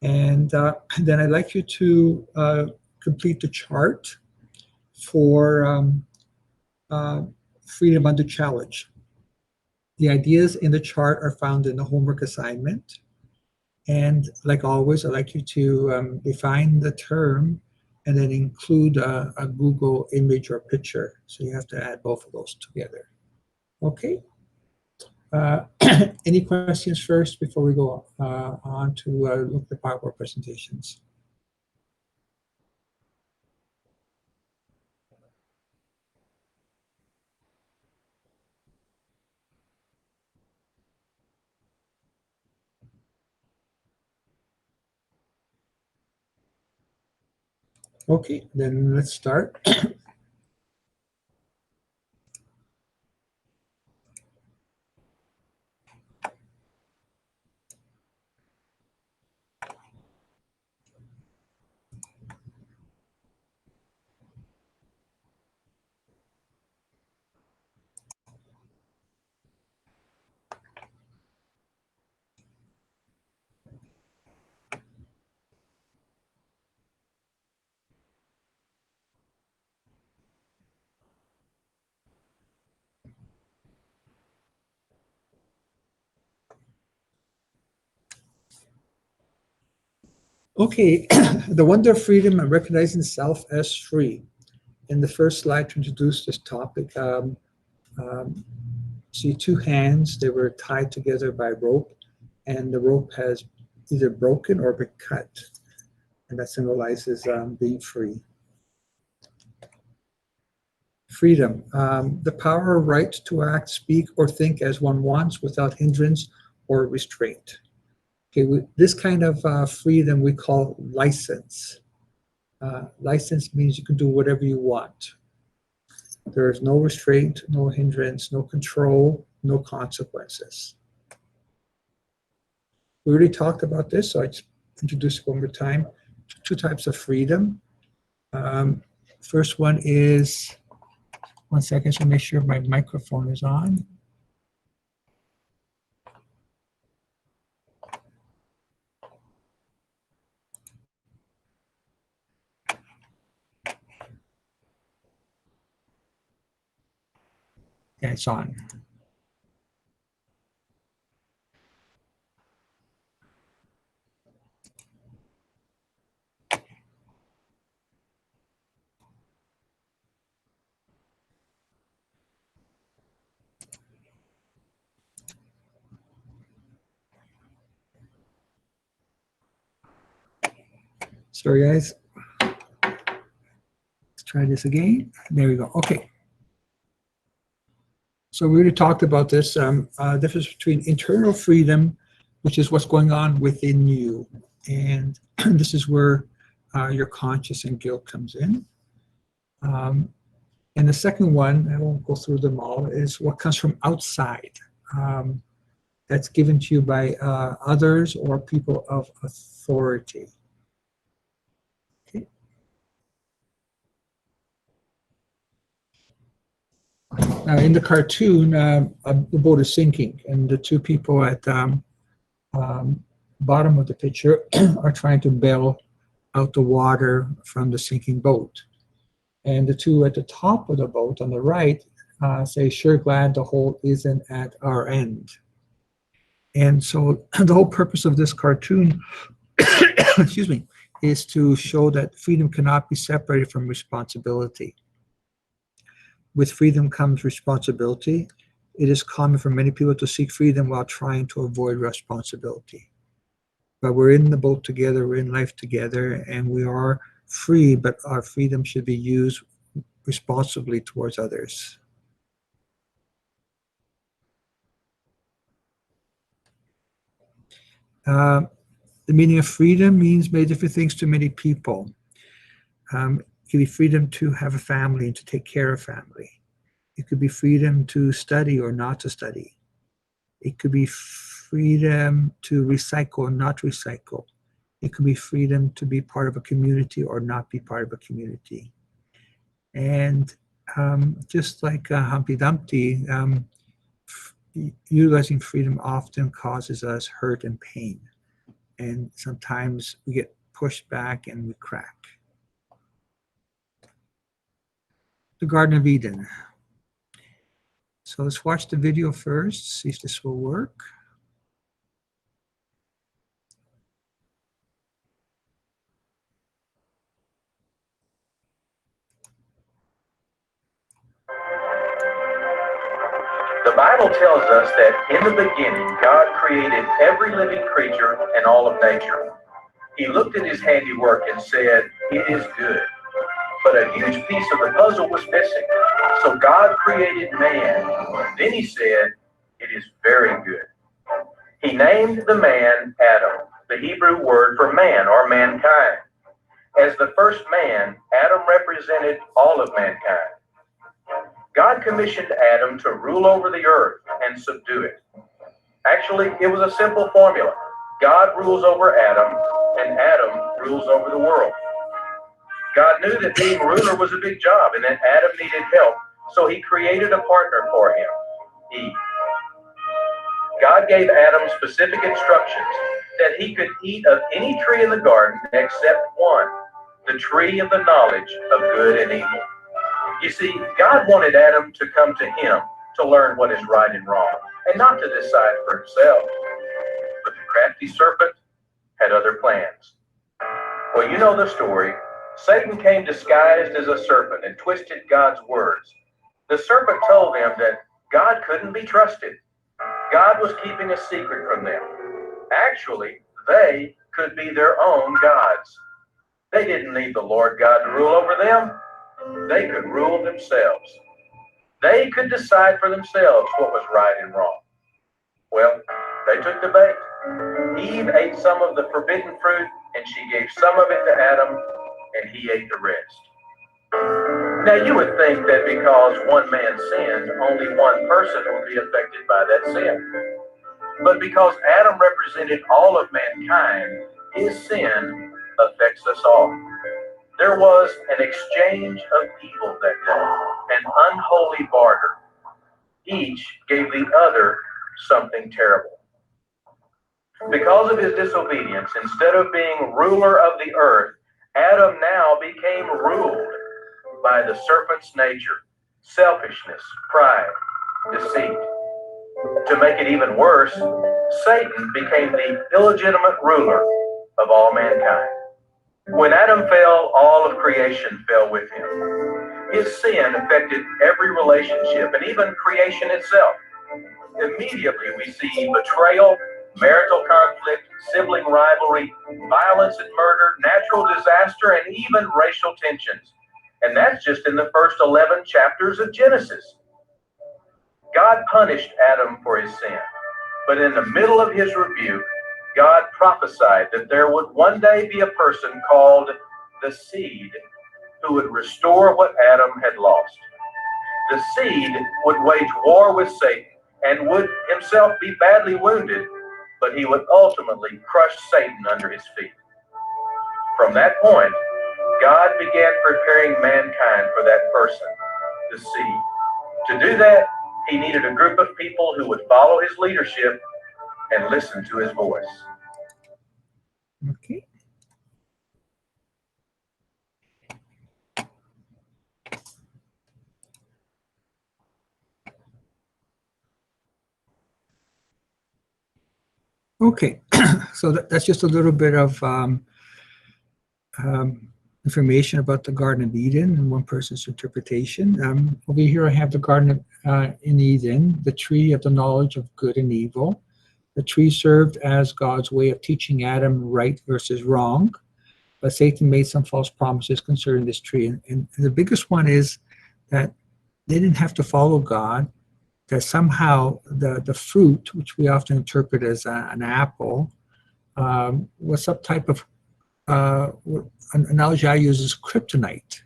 And then I'd like you to complete the chart for uh, freedom under challenge. The ideas in the chart are found in the homework assignment. And like always, I'd like you to define the term and then include a Google image or picture. So you have to add both of those together. Okay. Any questions first before we go on to look at the PowerPoint presentations? Okay, then let's start. Okay, the wonder of freedom and recognizing self as free. In the first slide to introduce this topic, um, see two hands, they were tied together by rope, and the rope has either broken or been cut, and that symbolizes being free. Freedom, the power or right to act, speak, or think as one wants without hindrance or restraint. Okay, this kind of freedom we call license. License means you can do whatever you want. There is no restraint, no hindrance, no control, no consequences. We already talked about this, so I just introduce it one more time. Two types of freedom. First one is, one second, so make sure my microphone is on. Yeah, it's on. Sorry, guys. Let's try this again. There we go. Okay. So we already talked about this difference between internal freedom, which is what's going on within you, and this is where your conscience and guilt comes in. And the second one, I won't go through them all, is what comes from outside. Um, that's given to you by others or people of authority. Okay. Now, in the cartoon, the boat is sinking, and the two people at um, bottom of the picture are trying to bail out the water from the sinking boat. And the two at the top of the boat on the right say, "Sure glad the hole isn't at our end." And so the whole purpose of this cartoon, excuse me, is to show that freedom cannot be separated from responsibility. With freedom comes responsibility. It is common for many people to seek freedom while trying to avoid responsibility. But we're in the boat together, we're in life together, and we are free, but our freedom should be used responsibly towards others. Uh, the meaning of freedom means many different things to many people. It could be freedom to have a family and to take care of family. It could be freedom to study or not to study. It could be freedom to recycle or not recycle. It could be freedom to be part of a community or not be part of a community. And just like Humpty Dumpty, utilizing freedom often causes us hurt and pain. and sometimes we get pushed back and we crack. The Garden of Eden. So let's watch the video first, see if this will work. The Bible tells us that in the beginning, God created every living creature and all of nature. He looked at his handiwork and said, "It is good." But a huge piece of the puzzle was missing. So God created man. Then he said, "It is very good." He named the man Adam, the Hebrew word for man or mankind. As the first man, Adam represented all of mankind. God commissioned Adam to rule over the earth and subdue it. Actually, it was a simple formula. God rules over Adam, and Adam rules over the world. God knew that being ruler was a big job and that Adam needed help, so he created a partner for him, Eve. God gave Adam specific instructions that he could eat of any tree in the garden except one, the tree of the knowledge of good and evil. You see, God wanted Adam to come to him to learn what is right and wrong, and not to decide for himself. But the crafty serpent had other plans. Well, you know the story. Satan came disguised as a serpent and twisted God's words. The serpent told them that God couldn't be trusted. God was keeping a secret from them. Actually, they could be their own gods. They didn't need the Lord God to rule over them. They could rule themselves. They could decide for themselves what was right and wrong. Well, they took the bait. Eve ate some of the forbidden fruit, and she gave some of it to Adam, and he ate the rest. Now, you would think that because one man sinned, only one person would be affected by that sin. But because Adam represented all of mankind, his sin affects us all. There was an exchange of evil that day, an unholy barter. Each gave the other something terrible. Because of his disobedience, instead of being ruler of the earth, Adam now became ruled by the serpent's nature, selfishness, pride, deceit. To make it even worse, Satan became the illegitimate ruler of all mankind. When Adam fell, all of creation fell with him. His sin affected every relationship and even creation itself. Immediately we see betrayal, marital conflict, sibling rivalry, violence and murder, natural disaster, and even racial tensions. And that's just in the first 11 chapters of Genesis. God punished Adam for his sin, but in the middle of his rebuke, God prophesied that there would one day be a person called the Seed who would restore what Adam had lost. The Seed would wage war with Satan and would himself be badly wounded, but he would ultimately crush Satan under his feet. From that point, God began preparing mankind for that person, the Seed. To do that, he needed a group of people who would follow his leadership and listen to his voice. Okay. Okay, so that's just a little bit of information about the Garden of Eden and one person's interpretation. Over here I have the Garden in Eden, the tree of the knowledge of good and evil. The tree served as God's way of teaching Adam right versus wrong, but Satan made some false promises concerning this tree. And the biggest one is that they didn't have to follow God, that somehow the fruit, which we often interpret as an apple, was some type of, an analogy I use is kryptonite,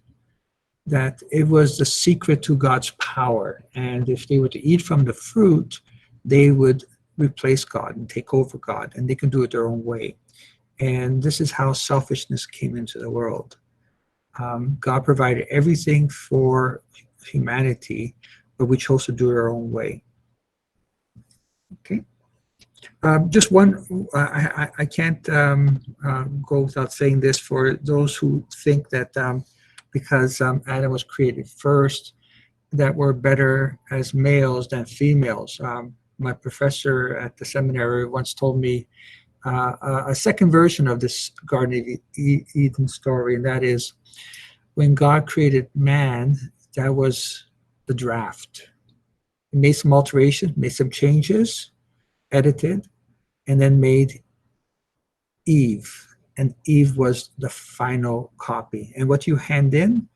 that it was the secret to God's power. And if they were to eat from the fruit, they would replace God and take over God, and they can do it their own way. And this is how selfishness came into the world. God provided everything for humanity, but we chose to do it our own way. Okay. Just one, I can't go without saying this for those who think that because Adam was created first, that we're better as males than females. My professor at the seminary once told me a second version of this Garden of Eden story, and that is when God created man, that was the draft. He made some alterations, made some changes, edited, and then made Eve. And Eve was the final copy. And what you hand in,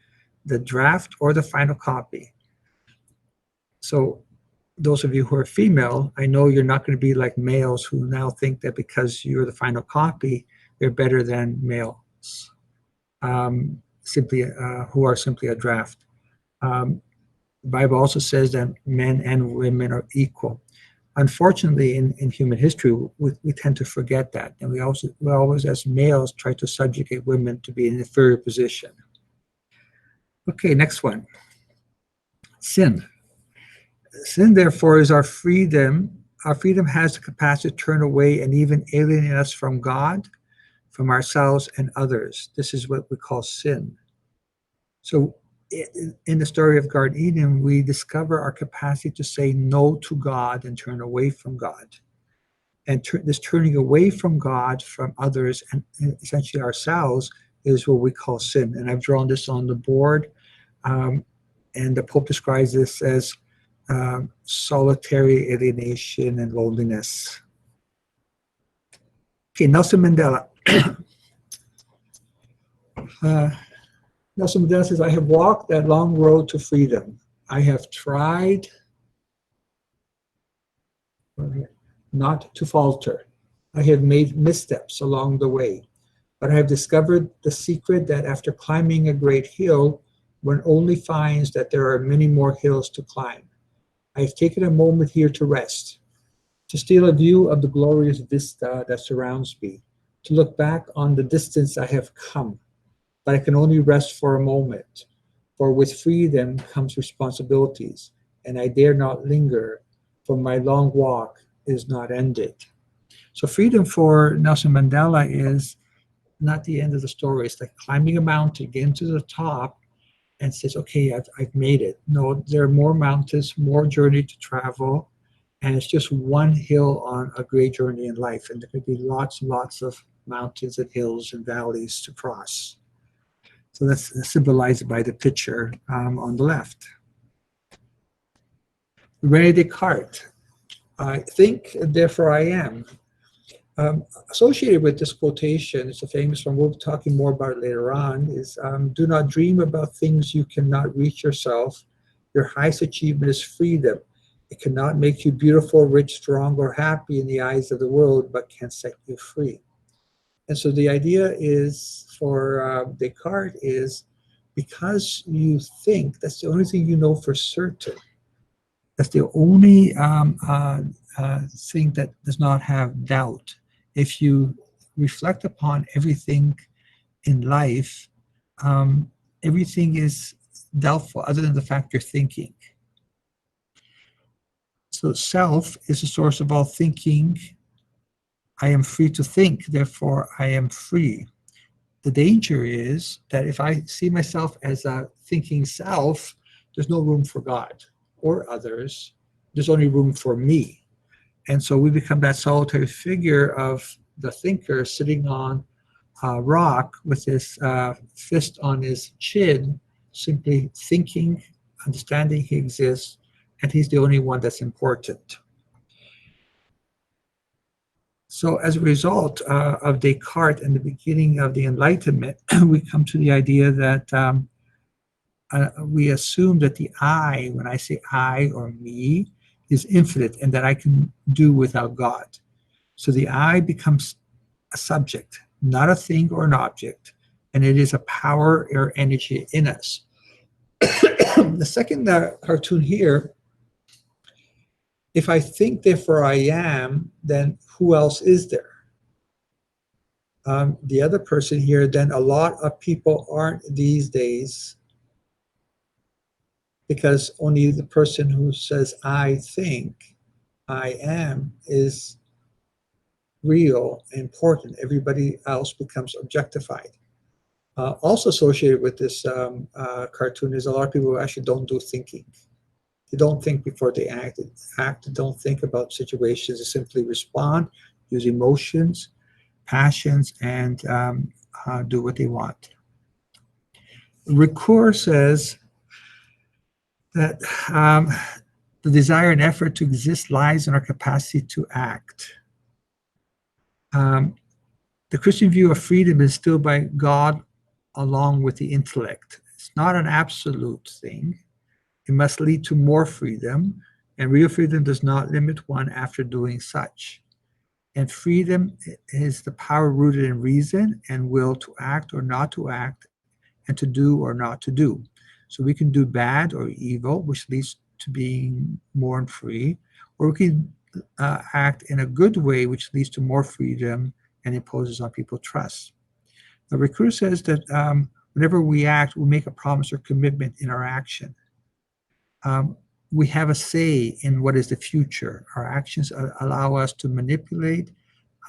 the draft or the final copy. So those of you who are female, I know you're not going to be like males who now think that because you're the final copy, they're better than males, simply who are simply a draft. The Bible also says that men and women are equal. Unfortunately, in human history, we tend to forget that, and we always, as males, try to subjugate women to be in an inferior position. Okay, next one. Sin. Sin, therefore, is our freedom. Our freedom has the capacity to turn away and even alienate us from God, from ourselves and others. This is what we call sin. So in the story of Garden Eden, we discover our capacity to say no to God and turn away from God. And this turning away from God, from others, and essentially ourselves, is what we call sin. And I've drawn this on the board. And the Pope describes this as solitary alienation and loneliness. Okay, Nelson Mandela. Nelson Mandela says, I have walked that long road to freedom. I have tried not to falter. I have made missteps along the way, but I have discovered the secret that after climbing a great hill, one only finds that there are many more hills to climb. I have taken a moment here to rest, to steal a view of the glorious vista that surrounds me, to look back on the distance I have come. But I can only rest for a moment, for with freedom comes responsibilities, and I dare not linger, for my long walk is not ended. So freedom for Nelson Mandela is not the end of the story. It's like climbing a mountain, getting to the top, and says, okay, I've made it. No, there are more mountains, more journey to travel, and it's just one hill on a great journey in life, and there could be lots and lots of mountains and hills and valleys to cross. So that's symbolized by the picture on the left. René Descartes, I think, therefore I am. Associated with this quotation, it's a famous one, we'll be talking more about it later on, is do not dream about things you cannot reach yourself. Your highest achievement is freedom. It cannot make you beautiful, rich, strong, or happy in the eyes of the world, but can set you free. And so the idea is for Descartes is because you think, that's the only thing you know for certain. That's the only thing that does not have doubt. If you reflect upon everything in life, everything is doubtful other than the fact you're thinking. So self is the source of all thinking. I am free to think, therefore I am free. The danger is that if I see myself as a thinking self, there's no room for God or others. There's only room for me. And so we become that solitary figure of the thinker sitting on a rock with his fist on his chin, simply thinking, understanding he exists, and he's the only one that's important. So as a result of Descartes and the beginning of the Enlightenment, we come to the idea that we assume that the I, when I say I or me, is infinite and that I can do without God. So the I becomes a subject, not a thing or an object, and it is a power or energy in us. The second cartoon here, if I think therefore I am, then who else is there? The other person here, then a lot of people aren't these days, because only the person who says I think, I am, is real and important, everybody else becomes objectified. Also associated with this cartoon is a lot of people who actually don't do thinking. They don't think before they act. Don't think about situations. They simply respond, use emotions, passions, and do what they want. Ricoeur says that the desire and effort to exist lies in our capacity to act. The Christian view of freedom is still by God along with the intellect. It's not an absolute thing. It must lead to more freedom, and real freedom does not limit one after doing such. And freedom is the power rooted in reason and will to act or not to act, and to do or not to do. So we can do bad or evil, which leads to being more free, or we can act in a good way, which leads to more freedom and imposes on people trust. Now, Ricoeur says that whenever we act, we make a promise or commitment in our action. We have a say in what is the future. Our actions allow us to manipulate,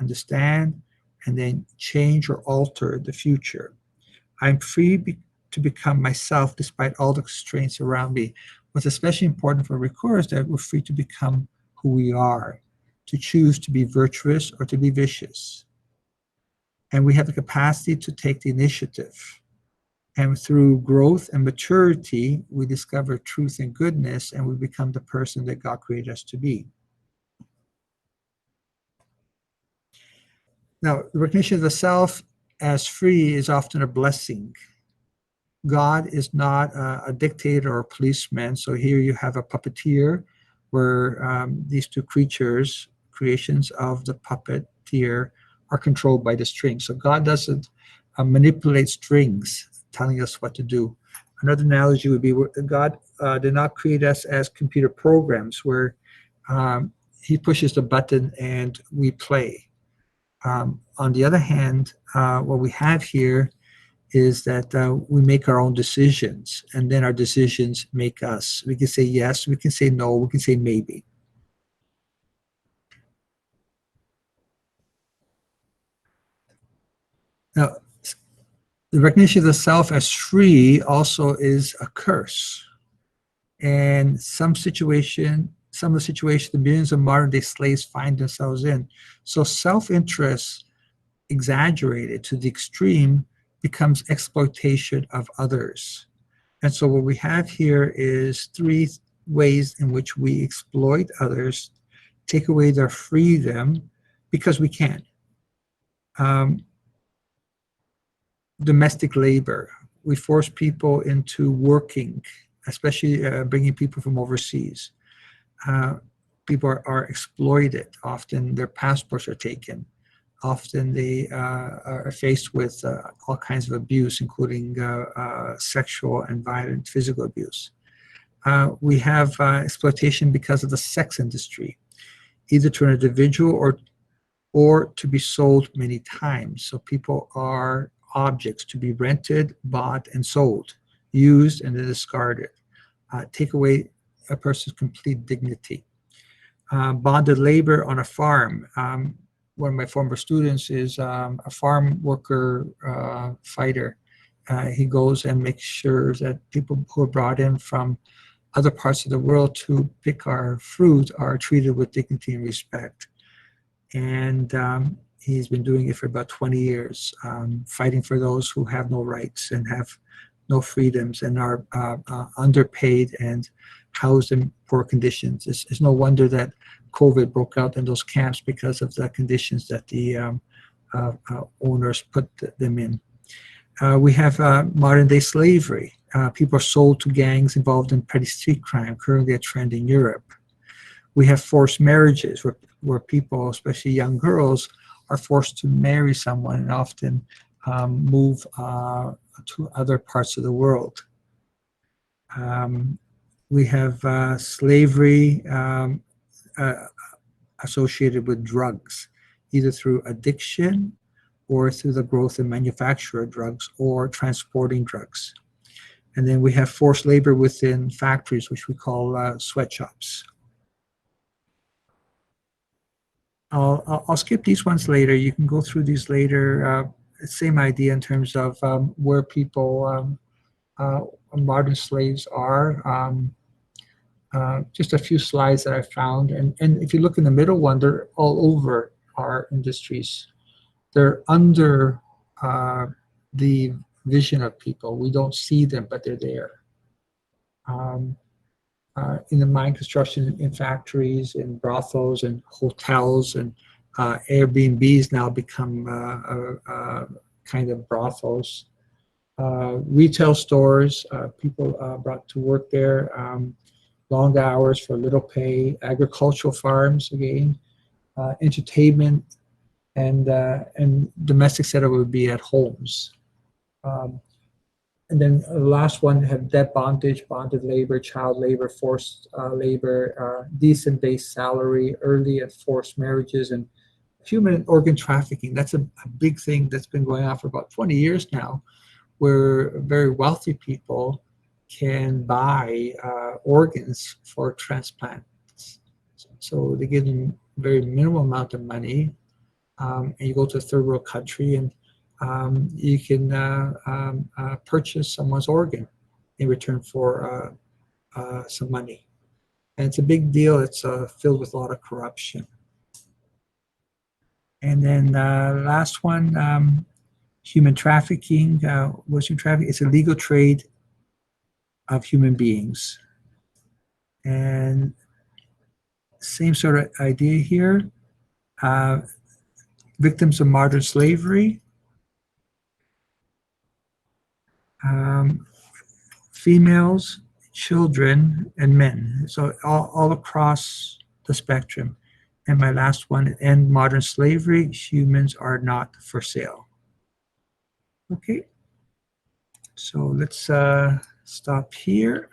understand, and then change or alter the future. I'm free to become myself despite all the constraints around me. What's especially important for Ricoeur is that we're free to become who we are, to choose to be virtuous or to be vicious. And we have the capacity to take the initiative. And through growth and maturity, we discover truth and goodness, and we become the person that God created us to be. Now, the recognition of the self as free is often a blessing. God is not a dictator or a policeman. So here you have a puppeteer where these two creatures, creations of the puppeteer, are controlled by the strings. So God doesn't manipulate strings telling us what to do. Another analogy would be God did not create us as computer programs where he pushes the button and we play. On the other hand, what we have here is that we make our own decisions, and then our decisions make us. We can say yes, we can say no, we can say maybe. Now, the recognition of the self as free also is a curse. And some of the situation the millions of modern day slaves find themselves in. So self-interest exaggerated to the extreme becomes exploitation of others. And so what we have here is three ways in which we exploit others, take away their freedom because we can. Domestic labor. We force people into working, especially bringing people from overseas. People are exploited. Often their passports are taken. Often they are faced with all kinds of abuse, including sexual and violent physical abuse. We have exploitation because of the sex industry, either to an individual or to be sold many times. So people are objects to be rented, bought, and sold, used, and then discarded. Take away a person's complete dignity. Bonded labor on a farm. One of my former students is a farm worker fighter. He goes and makes sure that people who are brought in from other parts of the world to pick our fruit are treated with dignity and respect. And he's been doing it for about 20 years, fighting for those who have no rights and have no freedoms and are underpaid and housed in poor conditions. It's no wonder that COVID broke out in those camps because of the conditions that the owners put them in. We have modern day slavery. People are sold to gangs involved in petty street crime, currently a trend in Europe. We have forced marriages where people, especially young girls, are forced to marry someone and often move to other parts of the world. We have slavery associated with drugs, either through addiction or through the growth and manufacture of drugs or transporting drugs. And then we have forced labor within factories, which we call sweatshops. I'll skip these ones later. You can go through these later. Same idea in terms of where people, modern slaves are. Just a few slides that I found. And if you look in the middle one, they're all over our industries. They're under the vision of people. We don't see them, but they're there. In the mine construction, in factories, in brothels, and hotels, and Airbnbs now become kind of brothels. Retail stores, people brought to work there, long hours for little pay. Agricultural farms again, entertainment, and domestic setup would be at homes. And then the last one have debt bondage, bonded labor, child labor, forced labor, decent base salary, early and forced marriages, and human organ trafficking. That's a big thing that's been going on for about 20 years now, where very wealthy people can buy organs for transplants. So they give them a very minimal amount of money, and you go to a third world country and you can purchase someone's organ in return for some money. And it's a big deal. It's filled with a lot of corruption. And then last one, human trafficking. What's human trafficking? It's a legal trade of human beings. And same sort of idea here. Victims of modern slavery. Females, children, and men. So all across the spectrum. And my last one, end modern slavery. Humans are not for sale. Okay. So let's stop here.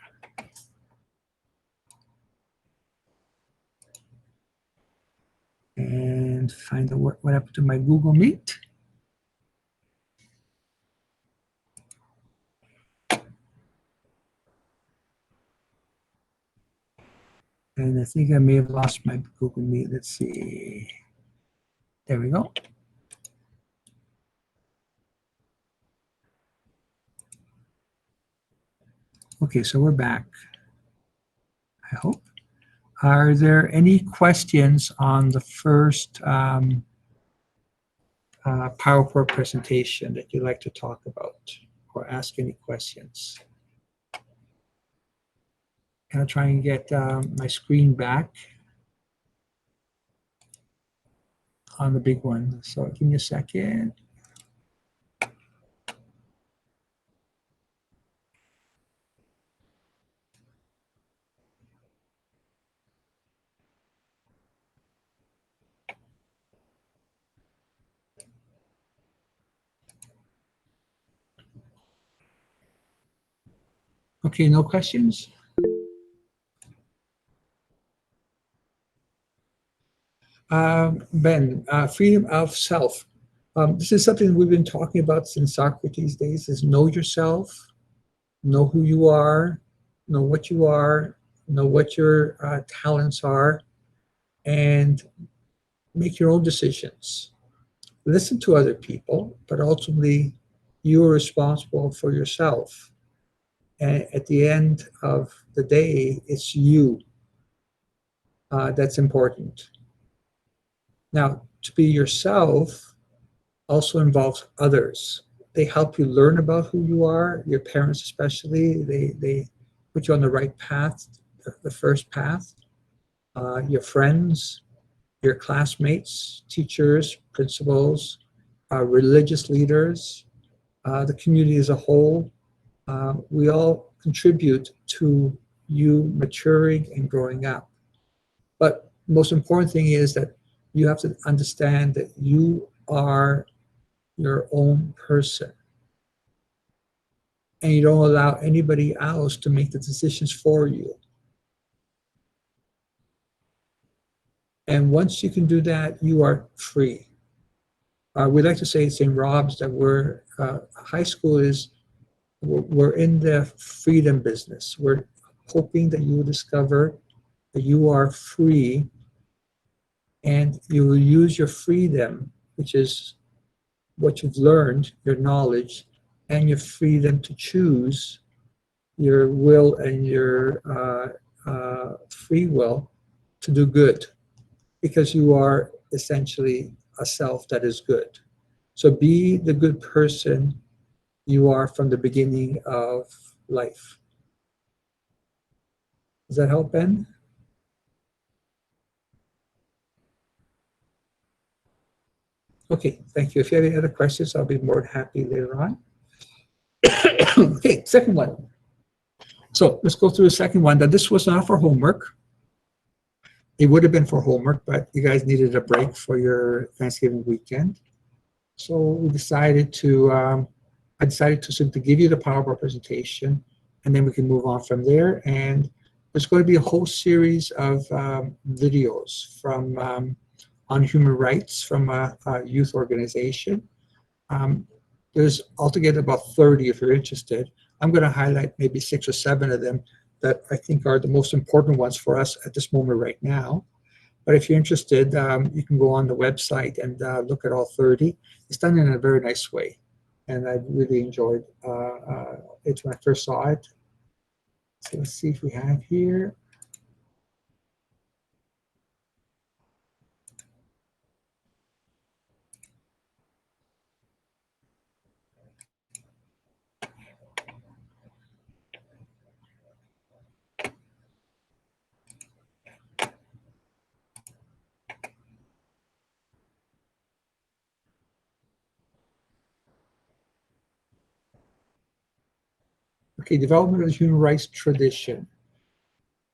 And find out what happened to my Google Meet. And I think I may have lost my Google Meet. Let's see. There we go. Okay, so we're back, I hope. Are there any questions on the first PowerPoint presentation that you'd like to talk about or ask any questions? I'll try and get my screen back on the big one. So give me a second. Okay, no questions? Ben, freedom of self. This is something we've been talking about since Socrates' days, is know yourself, know who you are, know what you are, know what your talents are, and make your own decisions. Listen to other people, but ultimately you are responsible for yourself. And at the end of the day, it's you that's important. Now, to be yourself also involves others. They help you learn about who you are, your parents especially. They put you on the right path, the first path. Your friends, your classmates, teachers, principals, religious leaders, the community as a whole. We all contribute to you maturing and growing up. But the most important thing is that you have to understand that you are your own person. And you don't allow anybody else to make the decisions for you. And once you can do that, you are free. We like to say at St. Rob's that high school we're in the freedom business. We're hoping that you will discover that you are free and you will use your freedom, which is what you've learned, your knowledge, and your freedom to choose, your will and your free will to do good, because you are essentially a self that is good. So be the good person you are from the beginning of life. Does that help, Ben? Okay, thank you. If you have any other questions, I'll be more than happy later on. Okay, second one. So let's go through the second one. Now, this was not for homework. It would have been for homework, but you guys needed a break for your Thanksgiving weekend. So we decided to, I decided to simply give you the PowerPoint presentation, and then we can move on from there. And there's going to be a whole series of videos from on human rights from a youth organization. There's altogether about 30 if you're interested. I'm going to highlight maybe 6 or 7 of them that I think are the most important ones for us at this moment right now. But if you're interested, you can go on the website and look at all 30. It's done in a very nice way, and I really enjoyed it when I first saw it. So let's see if we have here. Okay, development of the human rights tradition.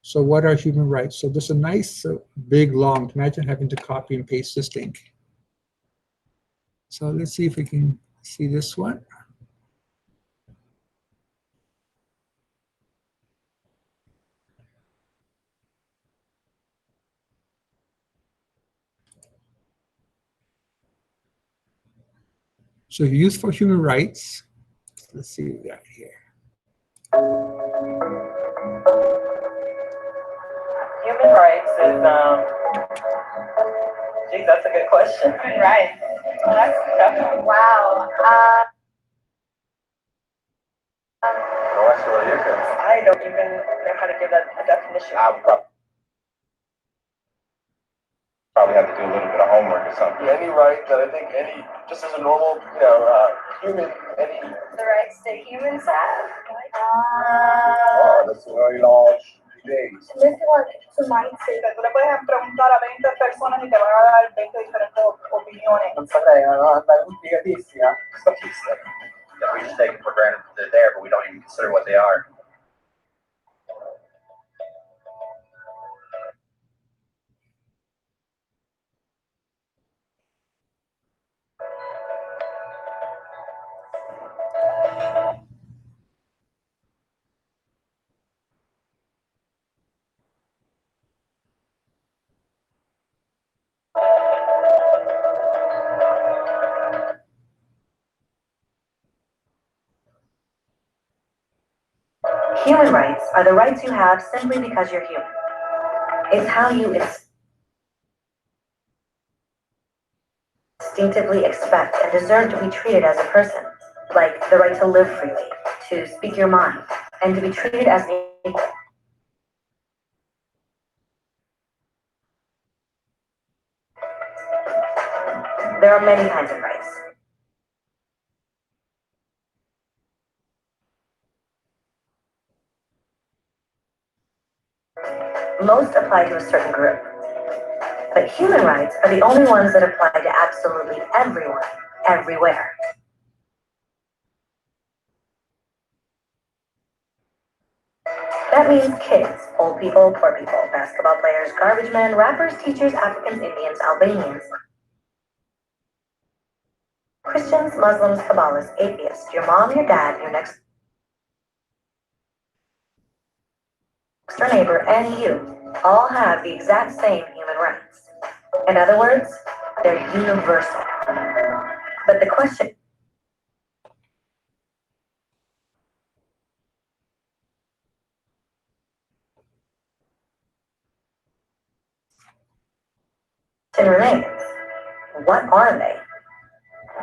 So what are human rights? So there's a nice big long, imagine having to copy and paste this thing. So let's see if we can see this one. So Youth for Human Rights. Let's see what we got here. Human rights is, geez, that's a good question. Human rights. Well, that's definitely, wow. I don't even know how to give that a definition. I would probably have to do a little bit of homework or something. Any right that I think any, just as a normal, human, any. The rights that humans have. That's very large days. Su mindset. Tú le puedes preguntar a 20 personas y te van a dar 20 diferentes opiniones. That we just take it for granted that they're there, but we don't even consider what they are. Human rights are the rights you have simply because you're human. It's how you instinctively expect and deserve to be treated as a person, like the right to live freely, to speak your mind, and to be treated as an equal. There are many kinds of rights. Most apply to a certain group. But human rights are the only ones that apply to absolutely everyone, everywhere. That means kids, old people, poor people, basketball players, garbage men, rappers, teachers, Africans, Indians, Albanians, Christians, Muslims, Kabbalists, atheists, your mom, your dad, your next door neighbor, and you all have the exact same human rights. In other words, they're universal. But the question remains. What are they?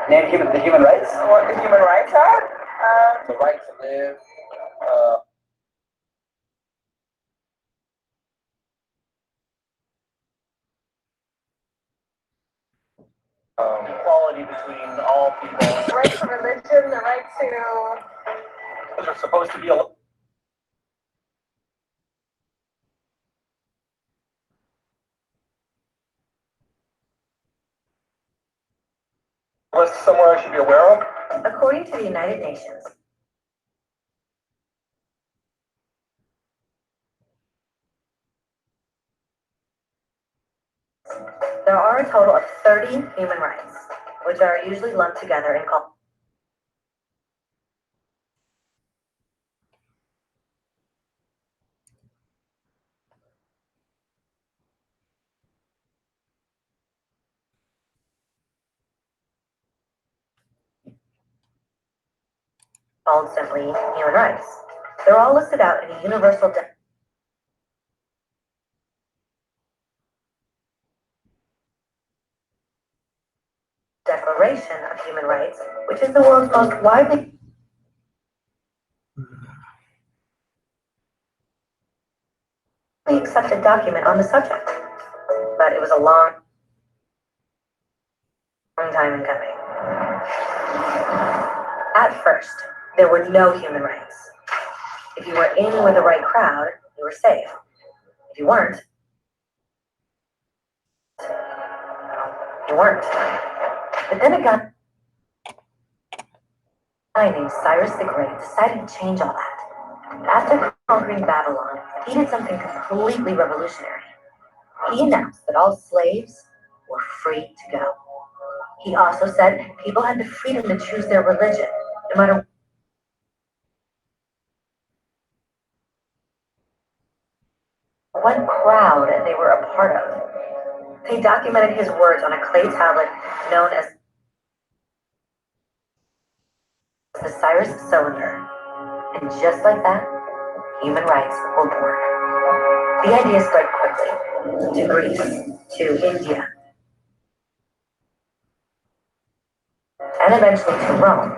Name the human rights? What the human rights are? The right to live, equality between all people. The right to religion, the right to... Those are supposed to be a list somewhere I should be aware of. According to the United Nations, there are a total of 30 human rights, which are usually lumped together and called simply human rights. They're all listed out in a universal Declaration of Human Rights, which is the world's most widely accepted document on the subject. But it was a long time in coming. At first, there were no human rights. If you were in with the right crowd, you were safe. If you weren't, you weren't. But then a guy named Cyrus the Great decided to change all that. After conquering Babylon, he did something completely revolutionary. He announced that all slaves were free to go. He also said people had the freedom to choose their religion, no matter what crowd they were a part of. They documented his words on a clay tablet known as the Cyrus Cylinder. And just like that, human rights were born. The idea spread quickly to Greece, to India, and eventually to Rome.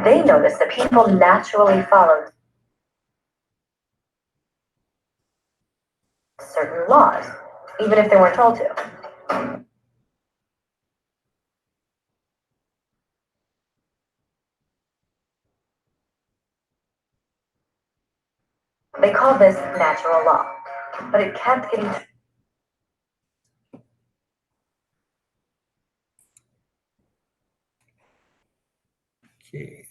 They noticed that people naturally followed certain laws, even if they weren't told to. They called this natural law, but it kept getting Okay.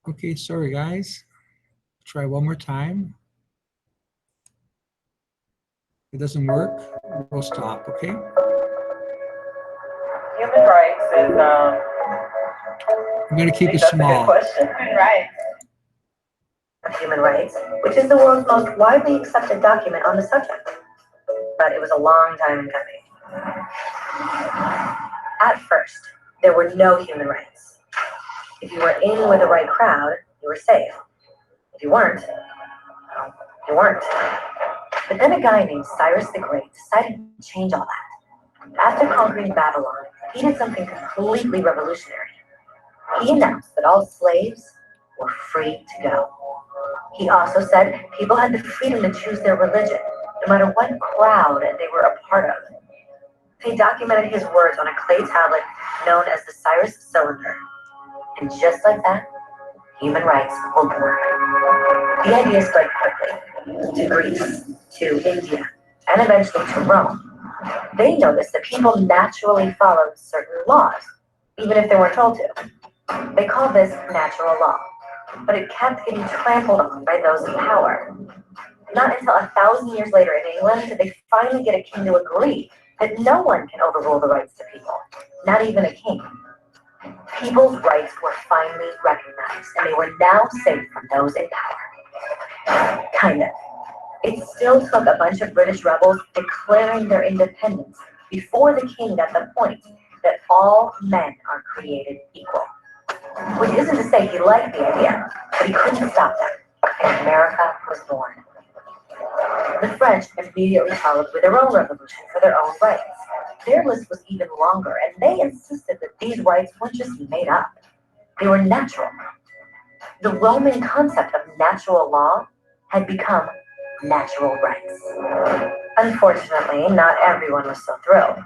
Okay, sorry guys. Try one more time. If it doesn't work, we'll stop, okay? Human rights is, I'm gonna keep it that's a good small. question. Human rights. of human rights, which is the world's most widely accepted document on the subject. But it was a long time in coming. At first, there were no human rights. If you were in with the right crowd, you were safe. If you weren't, you weren't. But then a guy named Cyrus the Great decided to change all that. After conquering Babylon, he did something completely revolutionary. He announced that all slaves were free to go. He also said people had the freedom to choose their religion, no matter what crowd they were a part of. They documented his words on a clay tablet known as the Cyrus Cylinder. And just like that, human rights were born. The idea spread quickly to Greece, to India, and eventually to Rome. They noticed that people naturally followed certain laws, even if they weren't told to. They called this natural law, but it kept getting trampled on by those in power. Not until 1,000 years later in England did they finally get a king to agree that no one can overrule the rights to people, not even a king. People's rights were finally recognized, and they were now safe from those in power. Kind of. It still took a bunch of British rebels declaring their independence before the king got the point that all men are created equal. Which isn't to say he liked the idea, but he couldn't stop them. And America was born. The French immediately followed with their own revolution for their own rights. Their list was even longer, and they insisted that these rights weren't just made up. They were natural. The Roman concept of natural law had become natural rights. Unfortunately, not everyone was so thrilled.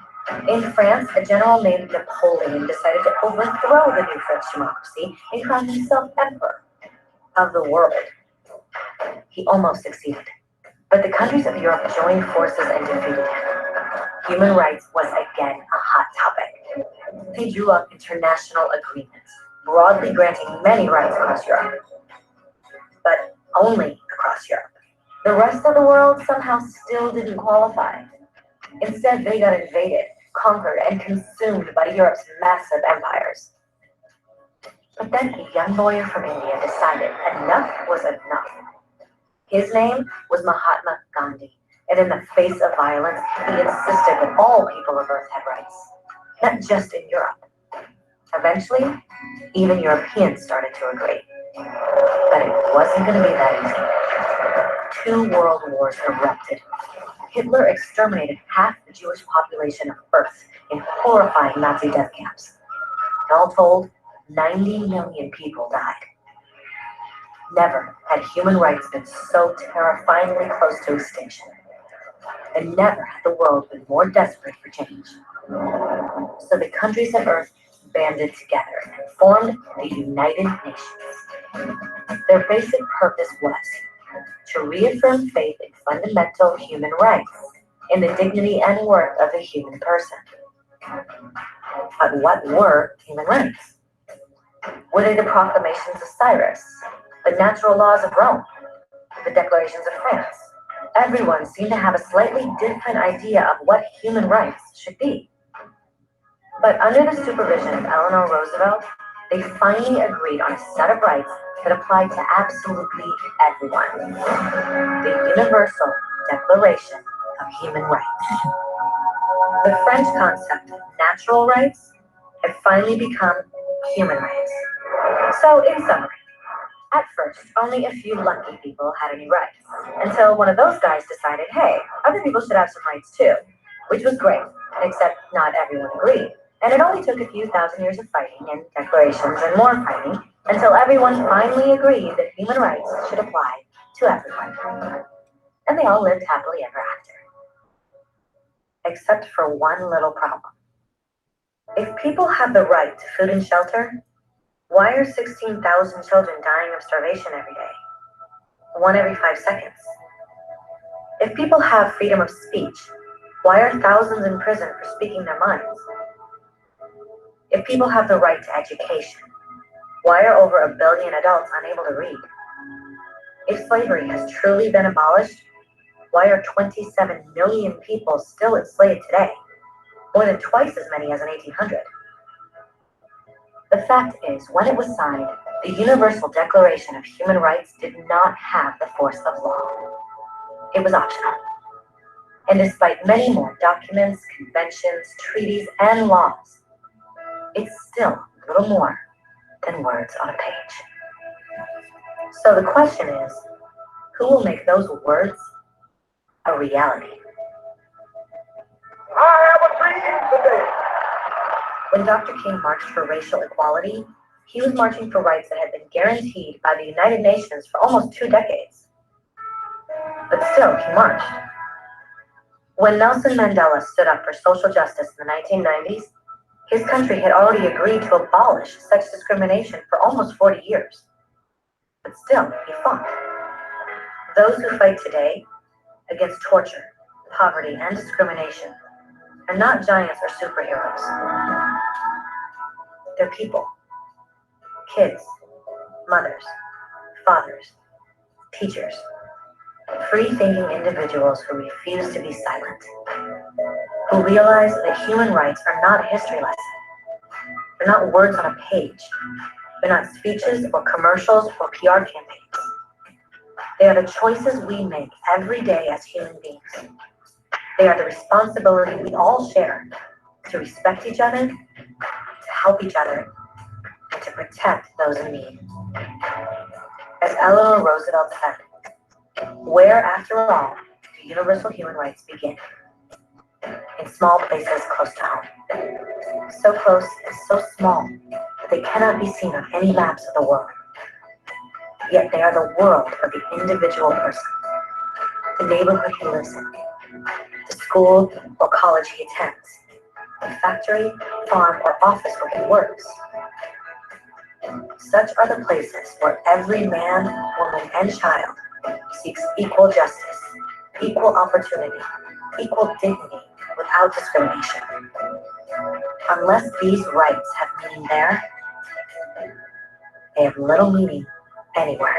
In France, a general named Napoleon decided to overthrow the new French democracy and crown himself emperor of the world. He almost succeeded, but the countries of Europe joined forces and defeated him. Human rights was again a hot topic. They drew up international agreements, broadly granting many rights across Europe, but only across Europe. The rest of the world somehow still didn't qualify. Instead, they got invaded, conquered, and consumed by Europe's massive empires. But then a young lawyer from India decided enough was enough. His name was Mahatma Gandhi, and in the face of violence, he insisted that all people of Earth had rights, not just in Europe. Eventually, even Europeans started to agree. But it wasn't going to be that easy. 2 world wars erupted. Hitler exterminated half the Jewish population of Earth in horrifying Nazi death camps. And all told, 90 million people died. Never had human rights been so terrifyingly close to extinction. And never had the world been more desperate for change. So the countries of Earth banded together and formed the United Nations. Their basic purpose was to reaffirm faith in fundamental human rights, in the dignity and worth of the human person. But what were human rights? Were they the proclamations of Cyrus, the natural laws of Rome, the declarations of France? Everyone seemed to have a slightly different idea of what human rights should be. But under the supervision of Eleanor Roosevelt, they finally agreed on a set of rights that applied to absolutely everyone. The Universal Declaration of Human Rights. The French concept of natural rights had finally become human rights. So, in summary, at first, only a few lucky people had any rights, until one of those guys decided, hey, other people should have some rights too, which was great, except not everyone agreed. And it only took a few thousand years of fighting and declarations and more fighting until everyone finally agreed that human rights should apply to everyone. And they all lived happily ever after. Except for one little problem. If people have the right to food and shelter, why are 16,000 children dying of starvation every day? 1 every 5 seconds. If people have freedom of speech, why are thousands in prison for speaking their minds? If people have the right to education, why are over 1 billion adults unable to read? If slavery has truly been abolished, why are 27 million people still enslaved today? More than twice as many as in 1800. The fact is, when it was signed, the Universal Declaration of Human Rights did not have the force of law. It was optional. And despite many more documents, conventions, treaties, and laws, it's still little more than words on a page. So the question is, who will make those words a reality? I have a dream today. When Dr. King marched for racial equality, he was marching for rights that had been guaranteed by the United Nations for almost 2 decades. But still, he marched. When Nelson Mandela stood up for social justice in the 1990s, his country had already agreed to abolish such discrimination for almost 40 years. But still, he fought. Those who fight today against torture, poverty, and discrimination are not giants or superheroes. They're people. Kids, mothers, fathers, teachers, free-thinking individuals who refuse to be silent, who realize that human rights are not a history lesson. They're not words on a page. They're not speeches or commercials or PR campaigns. They are the choices we make every day as human beings. They are the responsibility we all share to respect each other, to help each other, and to to protect those in need. As Eleanor Roosevelt said, where, after all, do universal human rights begin? In small places close to home. So close and so small that they cannot be seen on any maps of the world. Yet they are the world of the individual person, the neighborhood he lives in, the school or college he attends, the factory, farm, or office where he works. Such are the places where every man, woman, and child seeks equal justice, equal opportunity, equal dignity, without discrimination. Unless these rights have meaning there, they have little meaning anywhere.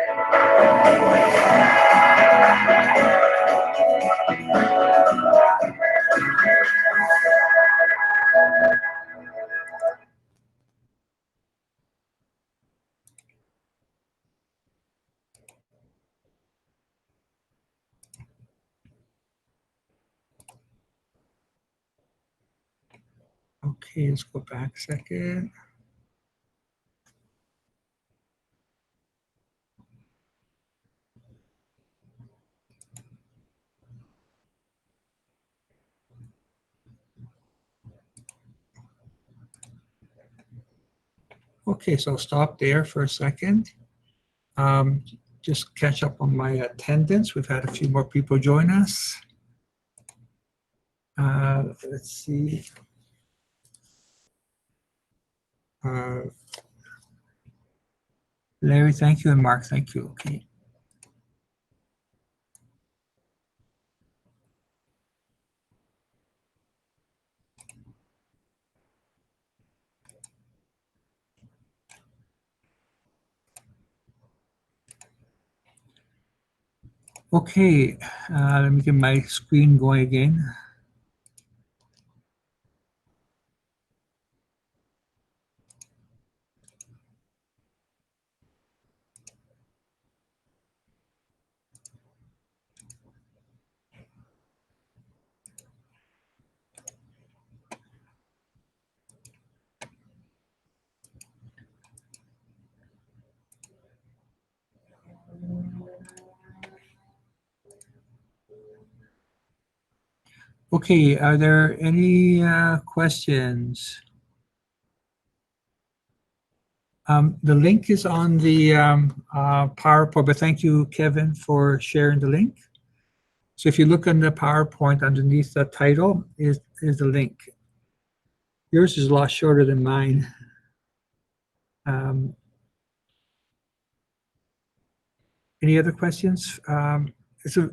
Okay, let's go back a second. Okay, so I'll stop there for a second. Just catch up on my attendance. We've had a few more people join us. Let's see. Larry, thank you, and Mark, thank you. Okay. Okay, let me get my screen going again. Okay, are there any questions? The link is on the PowerPoint, but thank you, Kevin, for sharing the link. So if you look on the PowerPoint underneath the title is the link. Yours is a lot shorter than mine. Any other questions? It's a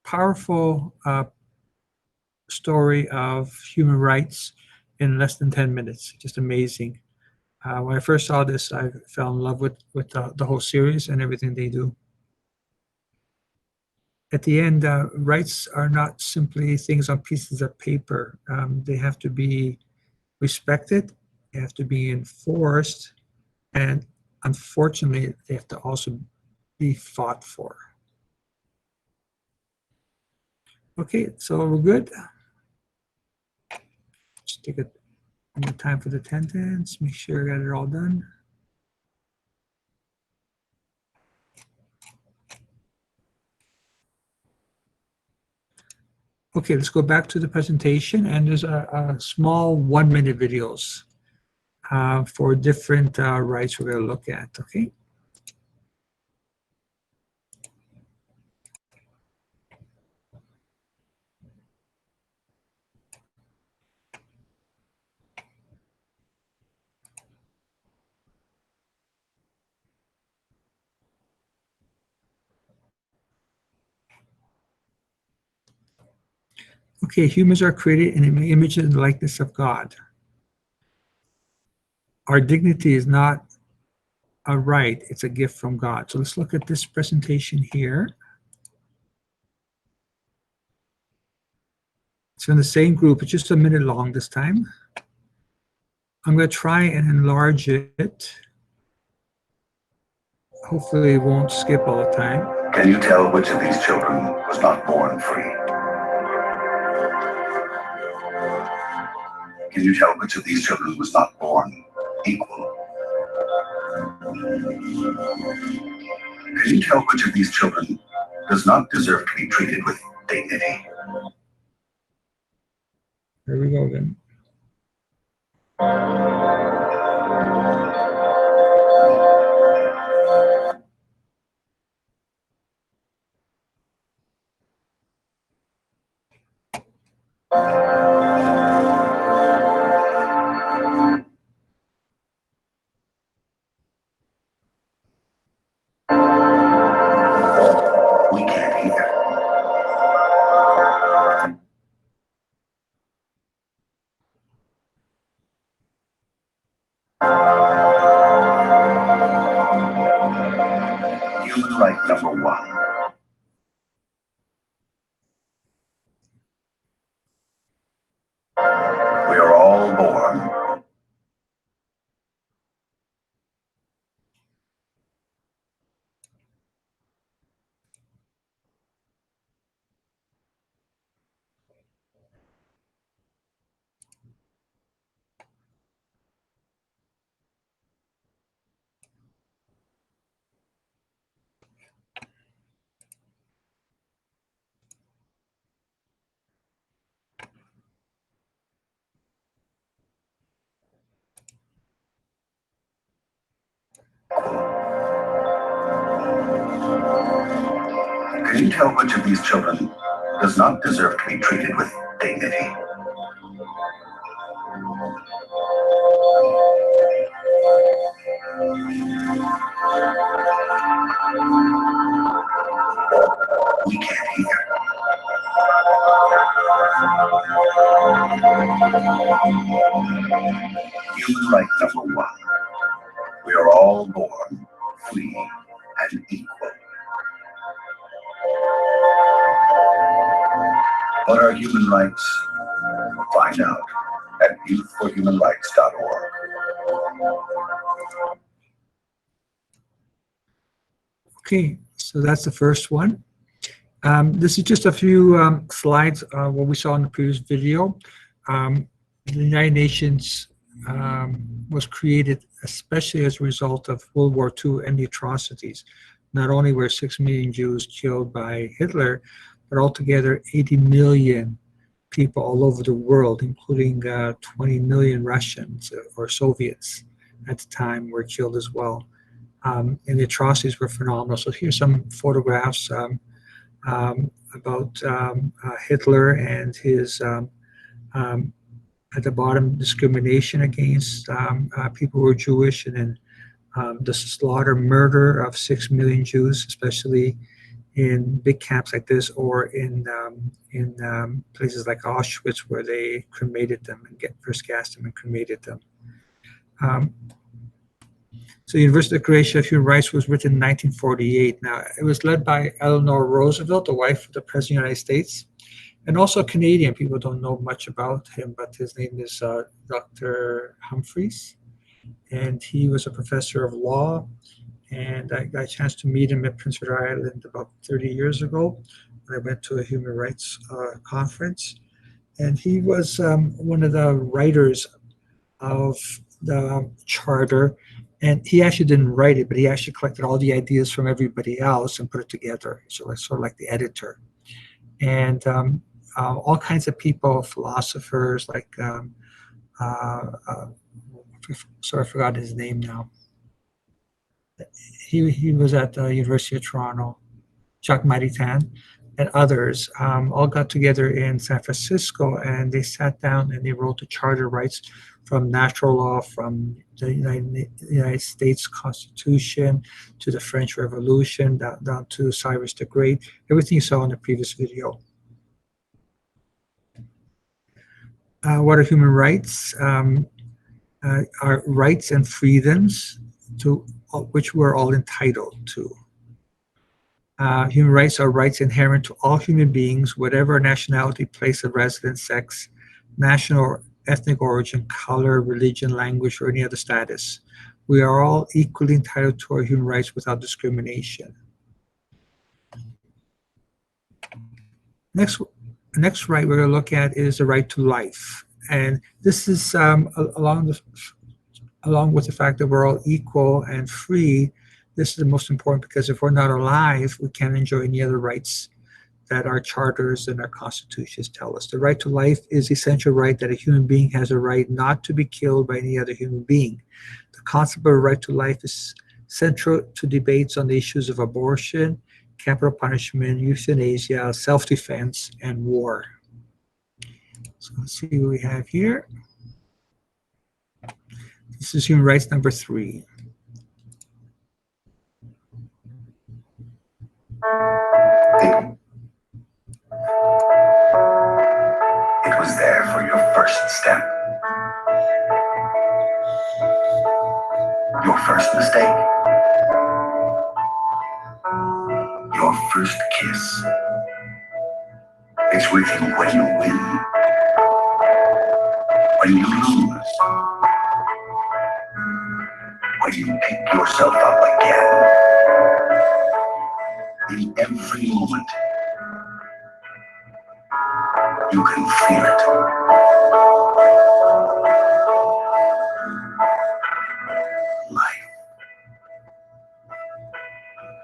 powerful story of human rights in less than 10 minutes. Just amazing. When I first saw this, I fell in love with the whole series and everything they do. At the end, rights are not simply things on pieces of paper. They have to be respected, they have to be enforced, and unfortunately, they have to also be fought for. Okay, so we're good. Just take a more time for the attendance, make sure I got it all done. Okay, let's go back to the presentation, and there's a small 1-minute videos for different rights we're going to look at, okay? Okay, humans are created in the image and likeness of God. Our dignity is not a right, it's a gift from God. So let's look at this presentation here. It's in the same group, it's just a minute long this time. I'm going to try and enlarge it. Hopefully it won't skip all the time. Can you tell which of these children was not born free? Can you tell which of these children was not born equal? Can you tell which of these children does not deserve to be treated with dignity? Here we go then. We can't hear. Human right number one. We are all born. Can you tell which of these children does not deserve to be treated with dignity? We can't hear. Human right number one. We are all born free and equal. What are human rights? Find out at youthforhumanrights.org. Okay, so that's the first one. This is just a few slides what we saw in the previous video. The United Nations was created especially as a result of World War II and the atrocities. Not only were 6 million Jews killed by Hitler, but altogether 80 million people all over the world, including 20 million Russians or Soviets at the time were killed as well. And the atrocities were phenomenal. So here's some photographs about Hitler and his, at the bottom, discrimination against people who were Jewish, and then the slaughter, murder of 6 million Jews, especially in big camps like this, or in places like Auschwitz, where they cremated them and first gassed them and cremated them. So the Universal Declaration of Human Rights was written in 1948. Now, it was led by Eleanor Roosevelt, the wife of the President of the United States, and also a Canadian. People don't know much about him, but his name is Dr. Humphreys, and he was a professor of law, and I got a chance to meet him at Prince Edward Island about 30 years ago when I went to a human rights conference. And he was one of the writers of the charter, and he actually didn't write it, but he actually collected all the ideas from everybody else and put it together. So it's sort of like the editor. And all kinds of people, philosophers like, sorry, I forgot his name now. He was at the University of Toronto, Jacques Maritain, and others all got together in San Francisco, and they sat down and they wrote the Charter Rights, from natural law, from the United States Constitution to the French Revolution, down to Cyrus the Great, everything you saw in the previous video. What are human rights? Are rights and freedoms to which we're all entitled to. Human rights are rights inherent to all human beings, whatever nationality, place of residence, sex, national or ethnic origin, color, religion, language, or any other status. We are all equally entitled to our human rights without discrimination. Next right we're going to look at is the right to life. And this is along along with the fact that we're all equal and free, this is the most important, because if we're not alive, we can't enjoy any other rights that our charters and our constitutions tell us. The right to life is the essential right that a human being has a right not to be killed by any other human being. The concept of a right to life is central to debates on the issues of abortion, capital punishment, euthanasia, self-defense, and war. So let's see what we have here. This is human rights number 3. It was there for your first step, your first mistake, your first kiss. It's with you when you win, when you lose, when you pick yourself up again. In every moment, you can feel it. Life.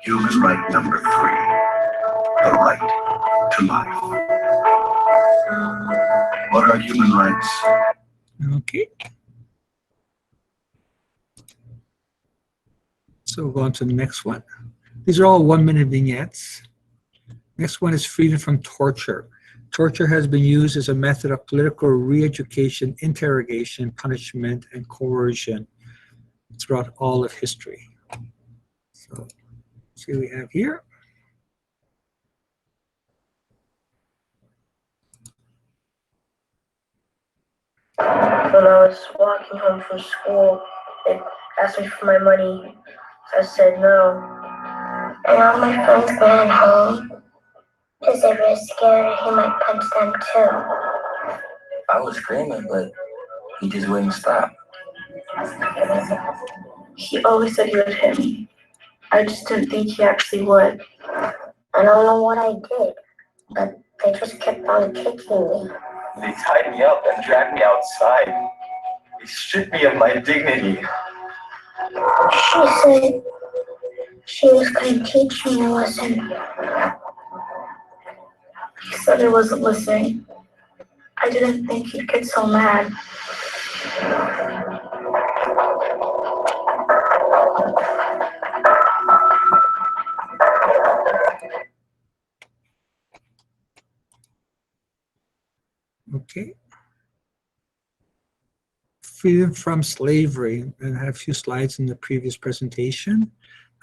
Human right number 3, the right to life. What are human rights? Okay. So we'll go on to the next one. These are all 1-minute vignettes. Next one is freedom from torture. Torture has been used as a method of political re-education, interrogation, punishment, and coercion throughout all of history. So, see what we have here. When I was walking home from school, they asked me for my money. So I said no. And all my friends ran home because they were scared he might punch them too. I was screaming, but he just wouldn't stop. He always said he would hit me. I just didn't think he actually would. I don't know what I did, but they just kept on kicking me. They tied me up and dragged me outside. They stripped me of my dignity. She said she was going to teach me a lesson. He said he wasn't listening. I didn't think he'd get so mad. Okay. Freedom from slavery, and I had a few slides in the previous presentation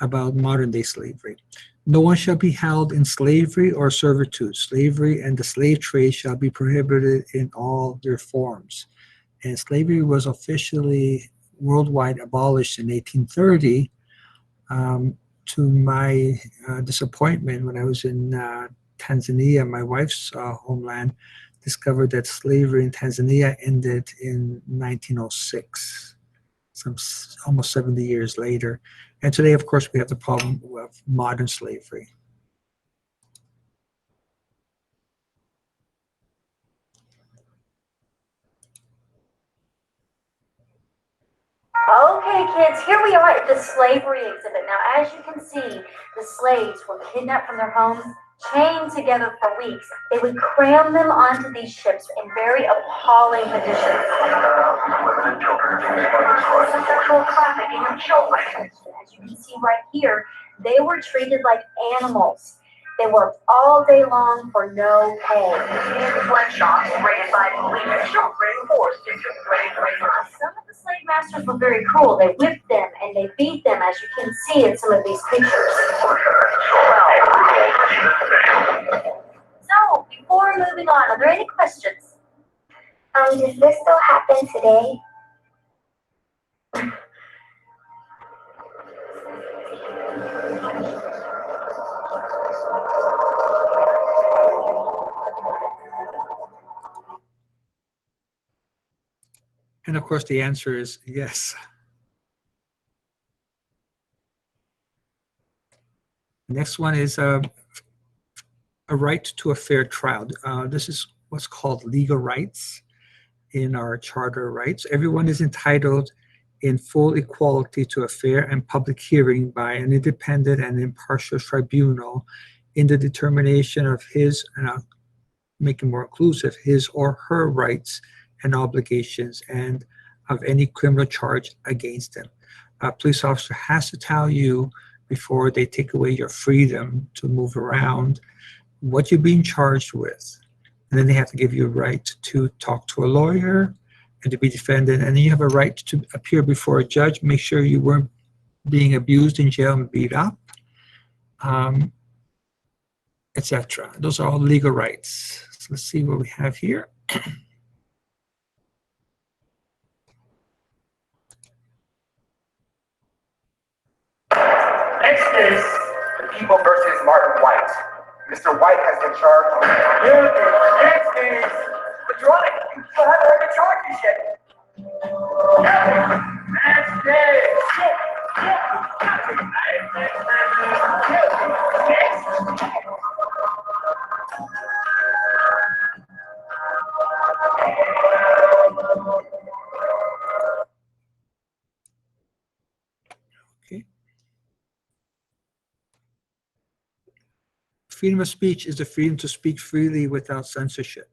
about modern day slavery. No one shall be held in slavery or servitude. Slavery and the slave trade shall be prohibited in all their forms. And slavery was officially worldwide abolished in 1830. To my disappointment, when I was in Tanzania, my wife's homeland, discovered that slavery in Tanzania ended in 1906, almost 70 years later. And today, of course, we have the problem of modern slavery. Okay, kids, here we are at the slavery exhibit. Now, as you can see, the slaves were kidnapped from their homes, chained together for weeks. They would cram them onto these ships in very appalling conditions. Women and children are being exploited. Sexual trafficking of children. As you can see right here, they were treated like animals. They worked all day long for no pay. Sweatshops raided by police, children forced into slave labor. Some of the slave masters were very cruel. They whipped them and they beat them, as you can see in some of these pictures. So, before moving on, are there any questions? Does this still happen today? And of course, the answer is yes. The next one is a right to a fair trial. This is what's called legal rights in our Charter of Rights. Everyone is entitled in full equality to a fair and public hearing by an independent and impartial tribunal in the determination of his, and I'll make it more inclusive, his or her rights and obligations and of any criminal charge against them. A police officer has to tell you before they take away your freedom to move around what you're being charged with. And then they have to give you a right to talk to a lawyer and to be defended. And then you have a right to appear before a judge, make sure you weren't being abused in jail and beat up, etc. Those are all legal rights. So let's see what we have here. Next is the people versus Martin White. Mr. White has been charged. Next is the drawing. You haven't heard the charges yet. Next Okay. Freedom of speech is the freedom to speak freely without censorship.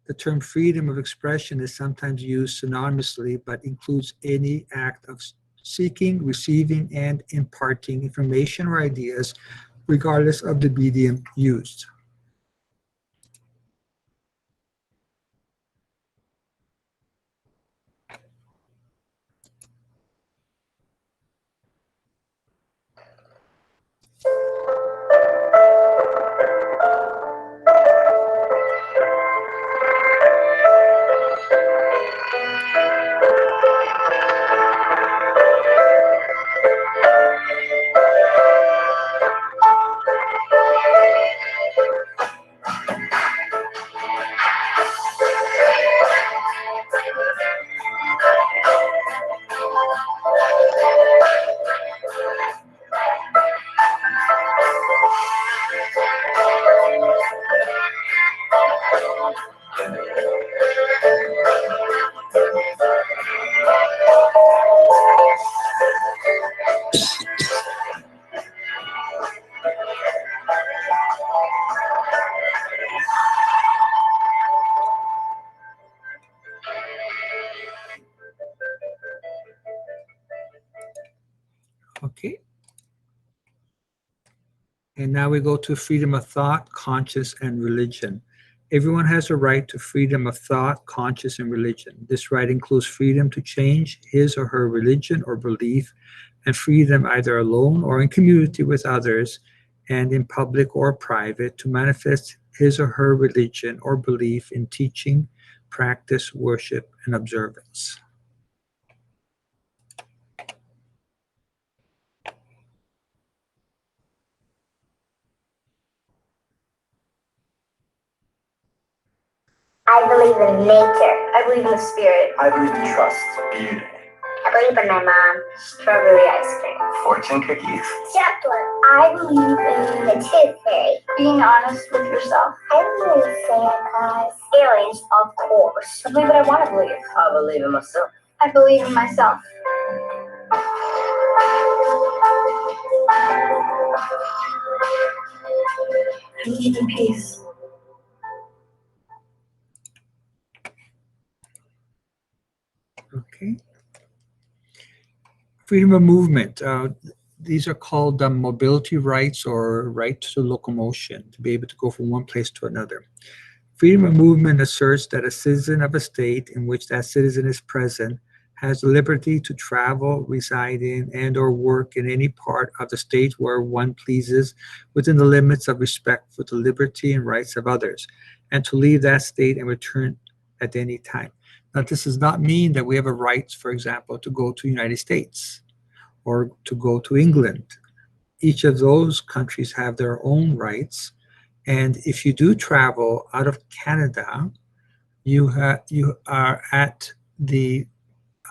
The term freedom of expression is sometimes used synonymously, but includes any act of seeking, receiving, and imparting information or ideas, regardless of the medium used. Okay. And now we go to freedom of thought, conscience, and religion. Everyone has a right to freedom of thought, conscience, and religion. This right includes freedom to change his or her religion or belief, and freedom either alone or in community with others, and in public or private, to manifest his or her religion or belief in teaching, practice, worship, and observance. I believe in nature. I believe in the spirit. I believe in trust, beauty, I believe in my mom. Strawberry ice cream. fortune cookies. Chocolate. I believe in the tooth fairy. Being honest with yourself. I believe in Santa Claus. Aliens, of course. I believe what I want to believe. I believe in myself. I believe in myself. I believe in peace. Okay. Freedom of movement. These are called mobility rights or right to locomotion, to be able to go from one place to another. Freedom of movement asserts that a citizen of a state in which that citizen is present has the liberty to travel, reside in, and or work in any part of the state where one pleases within the limits of respect for the liberty and rights of others, and to leave that state and return at any time. Now, this does not mean that we have a right, for example, to go to the United States or to go to England. Each of those countries have their own rights. And if you do travel out of Canada, you are at the,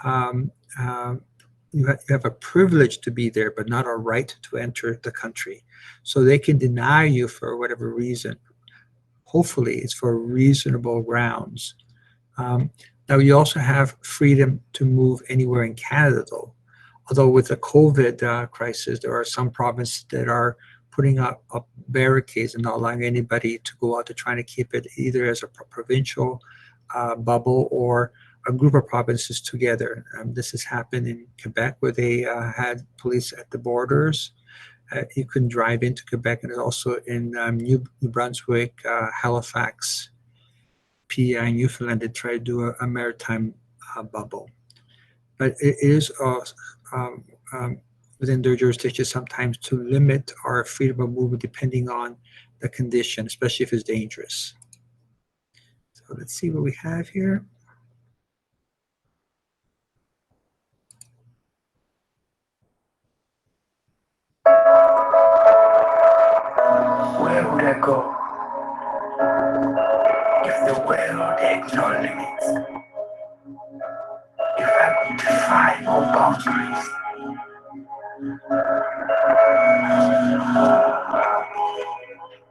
you have a privilege to be there, but not a right to enter the country. So they can deny you for whatever reason. Hopefully it's for reasonable grounds. Now, you also have freedom to move anywhere in Canada, though. Although with the COVID crisis, there are some provinces that are putting up barricades and not allowing anybody to go out. To trying to keep it either as a provincial bubble or a group of provinces together. This has happened in Quebec, where they had police at the borders. You can drive into Quebec, and also in New Brunswick, Halifax, PEI, and Newfoundland. They try to do a maritime bubble. But it is within their jurisdiction sometimes to limit our freedom of movement depending on the condition, especially if it's dangerous. So let's see what we have here. Where would I go if the world had no limits? If I could defy all boundaries?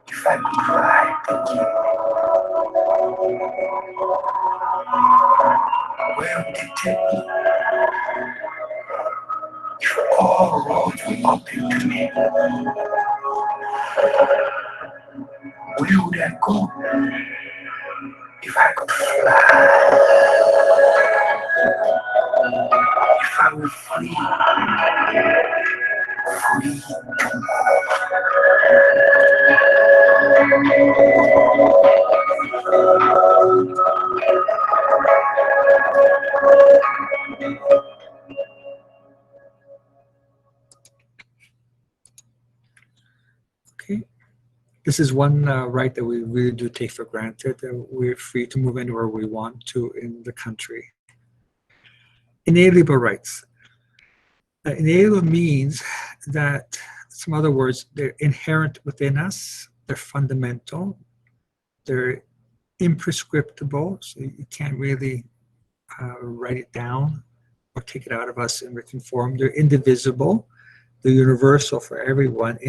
If I could ride the wind, where would it take me? If all roads were open to me, where would I go if I could fly? If I were free to Okay. This is one right that we really do take for granted, that we're free to move anywhere we want to in the country. Inalienable rights. Inalienable means that, some other words, they're inherent within us, they're fundamental, they're imprescriptible, so you can't really write it down or take it out of us in written form. They're indivisible, they're universal for everyone,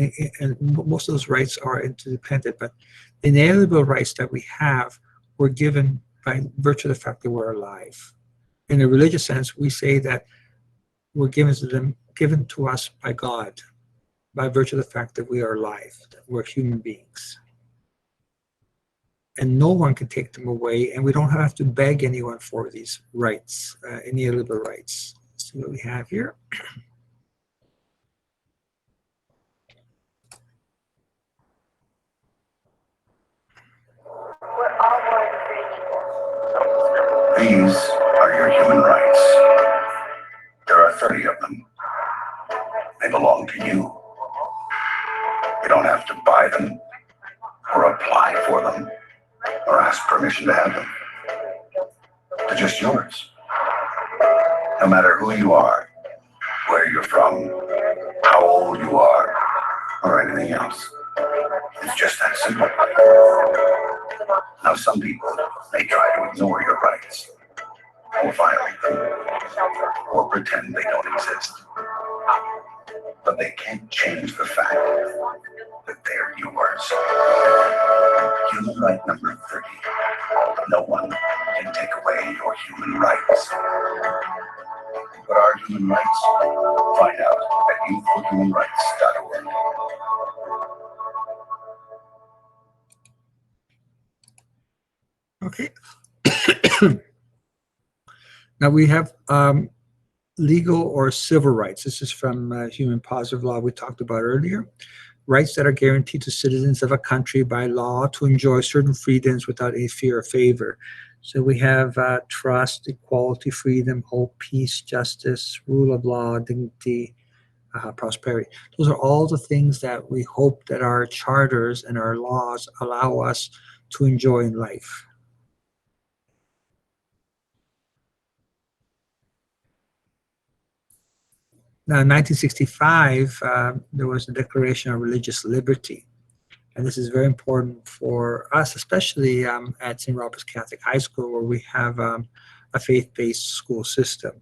and most of those rights are interdependent, but the inalienable rights that we have were given by virtue of the fact that we're alive. In a religious sense, we say that we're given to us by God, by virtue of the fact that we are alive, that we're human beings. And no one can take them away, and we don't have to beg anyone for these rights, inalienable rights. Let's see what we have here. We're all born free and equal. These are your human rights. There are 30 of them. They belong to you. You don't have to buy them, or apply for them, or ask permission to have them. They're just yours. No matter who you are, where you're from, how old you are, or anything else. It's just that simple. Now, some people may try to ignore your rights, or violate them, or pretend they don't exist. But they can't change the fact that they're yours. Human right number 30. No one can take away your human rights. What are human rights? Find out at youthforhumanrights.org. Okay. Now we have legal or civil rights. This is from Human Positive Law we talked about earlier. Rights that are guaranteed to citizens of a country by law to enjoy certain freedoms without any fear or favor. So we have trust, equality, freedom, hope, peace, justice, rule of law, dignity, prosperity. Those are all the things that we hope that our charters and our laws allow us to enjoy in life. Now, in 1965, there was a Declaration of Religious Liberty. And this is very important for us, especially at St. Robert's Catholic High School, where we have a faith-based school system.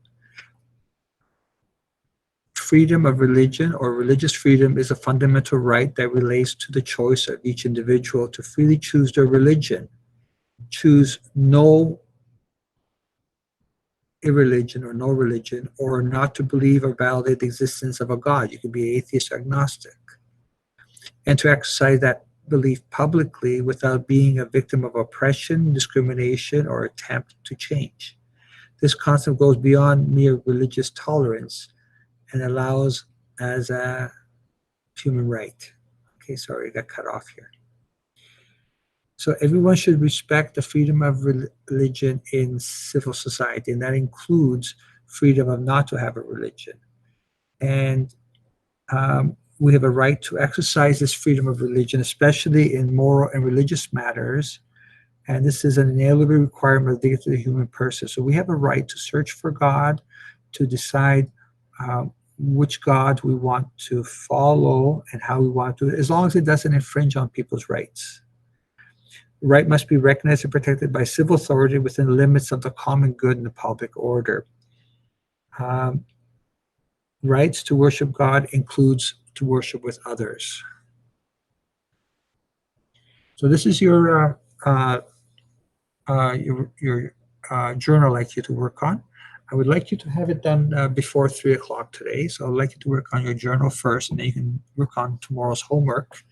Freedom of religion or religious freedom is a fundamental right that relates to the choice of each individual to freely choose their religion, choose no irreligion or no religion, or not to believe or validate the existence of a God. You could be atheist or agnostic. And to exercise that belief publicly without being a victim of oppression, discrimination, or attempt to change. This concept goes beyond mere religious tolerance and allows as a human right. Okay, sorry, I got cut off here. So everyone should respect the freedom of religion in civil society, and that includes freedom of not to have a religion. And we have a right to exercise this freedom of religion, especially in moral and religious matters. And this is an inalienable requirement of the human person. So we have a right to search for God, to decide which God we want to follow and how we want to, as long as it doesn't infringe on people's rights. Right must be recognized and protected by civil authority within the limits of the common good and the public order. Rights to worship God includes to worship with others. So this is your journal I'd like you to work on. I would like you to have it done before 3 o'clock today. So I'd like you to work on your journal first, and then you can work on tomorrow's homework.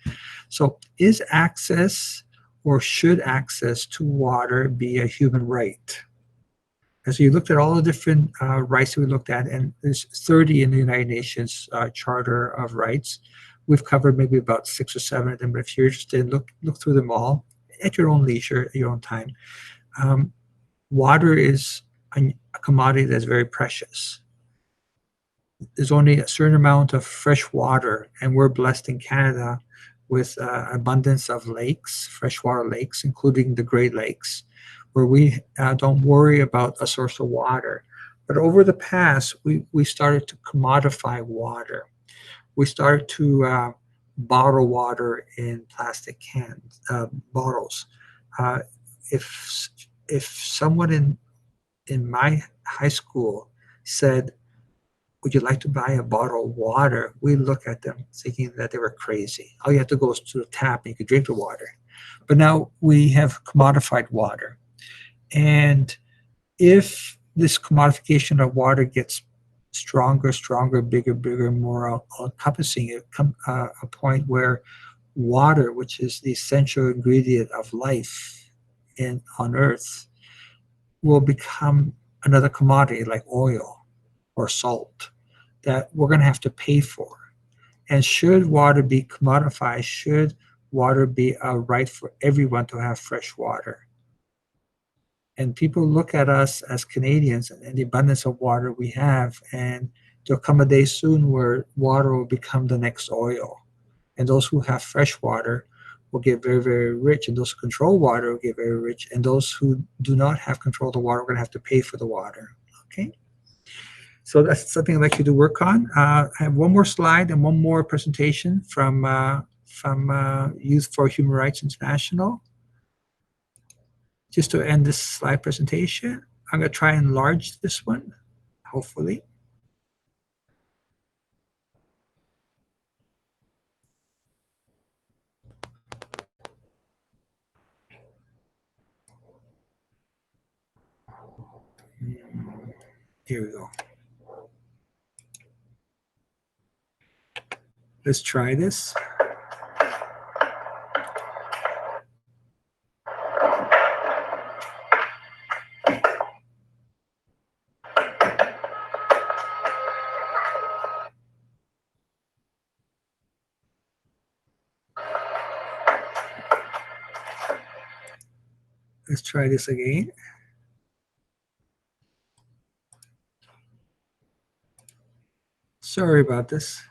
So is access or should access to water be a human right? And so you looked at all the different rights that we looked at, and there's 30 in the United Nations Charter of Rights. We've covered maybe about 6 or 7 of them, but if you're interested, look through them all at your own leisure, at your own time. Water is a commodity that's very precious. There's only a certain amount of fresh water, and we're blessed in Canada with abundance of lakes, freshwater lakes, including the Great Lakes, where we don't worry about a source of water. But over the past, we started to commodify water. We started to bottle water in plastic cans, bottles. If someone in my high school said, "Would you like to buy a bottle of water?" we look at them thinking that they were crazy. All you have to go is to the tap and you can drink the water. But now we have commodified water. And if this commodification of water gets stronger, bigger, more all-encompassing, it comes a point where water, which is the essential ingredient of life on Earth, will become another commodity like oil or salt that we're going to have to pay for. And should water be commodified? Should water be a right for everyone to have fresh water? And people look at us as Canadians and the abundance of water we have, and there'll come a day soon where water will become the next oil. And those who have fresh water will get very, very rich, and those who control water will get very rich, and those who do not have control of the water are going to have to pay for the water. Okay? So that's something I'd like you to work on. I have one more slide and one more presentation from Youth for Human Rights International. Just to end this slide presentation, I'm going to try and enlarge this one, hopefully. Here we go. Let's try this. Let's try this again. Sorry about this.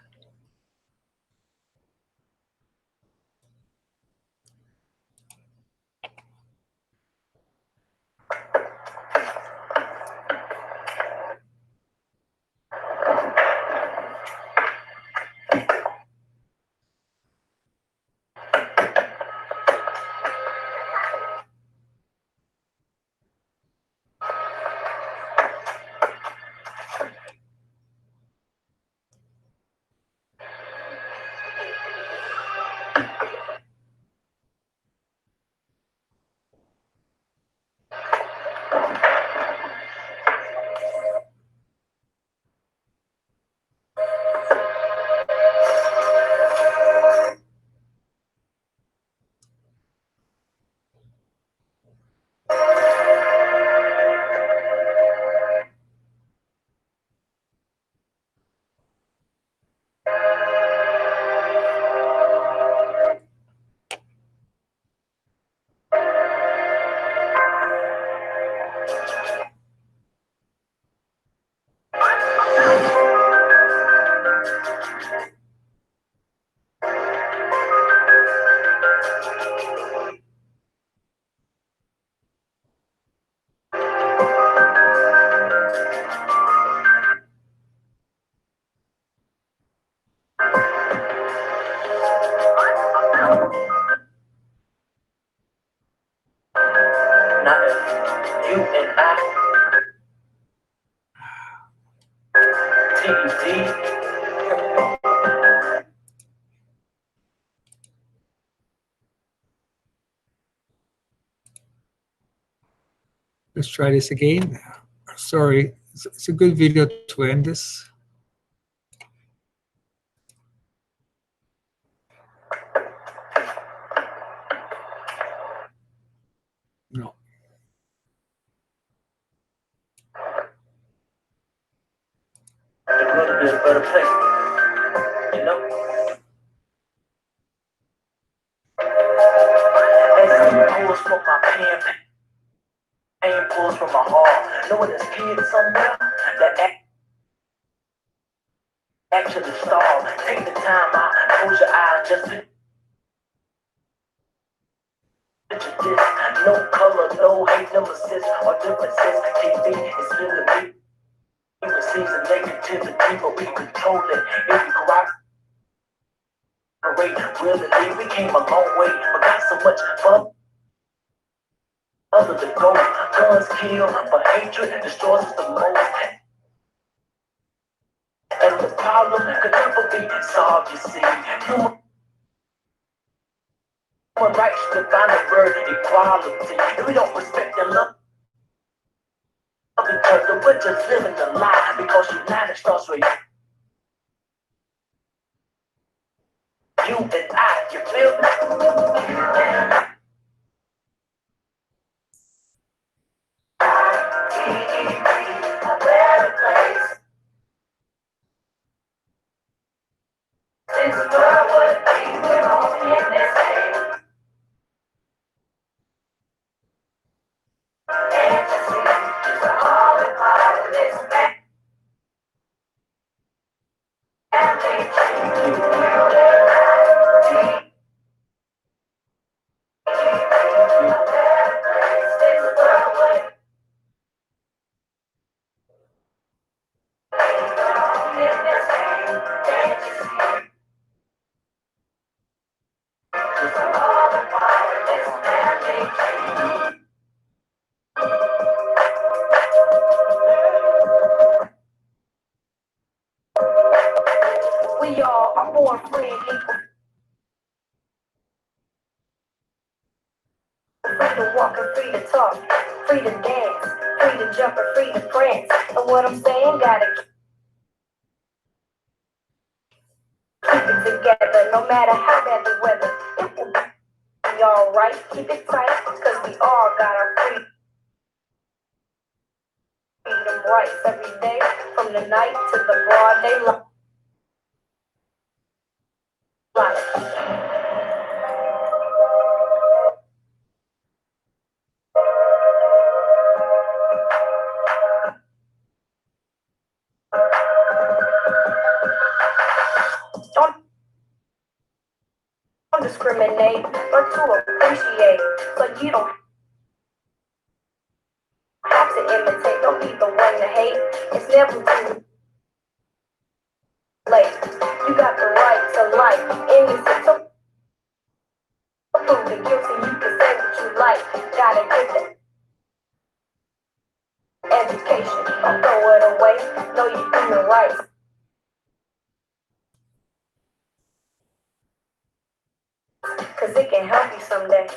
Let's try this again. Sorry, it's a good video to end this. No. The world would be a better place, you know? And some pulls from my pen, pain pulls from my heart. Knowing there's kids somewhere that actually starve. Take the time out, close your eyes, just picture this. No color, no hate, no assist or differences. TV is filling me. We receive the negativity, but we control it. If we cooperate, really, we came a long way, but got so much fun. Other to go, guns kill, but hatred destroys us the most. And the problem could never be solved, you see. Human rights define the word equality. If we don't respect and love each other, we're just living a lie, because united starts with you and I, you feel me? A better place. This world would be wrong in this day. And to see is all a part of this we all are born free and equal. Free to walk and free to talk, free to dance, free to jump and free to prance. And what I'm saying, gotta keep it together, no matter how bad the weather. It will be alright, keep it tight, cause we all got our freedom rights every day, from the night to the broad daylight. Don't discriminate, but to appreciate, so you don't have to imitate. Don't be the one to hate. It's never too late. You got the right to life. Innocent, so prove the guilty. You can say what you like. Gotta get the education. Don't throw it away. Know your human rights. Cause it can help you someday.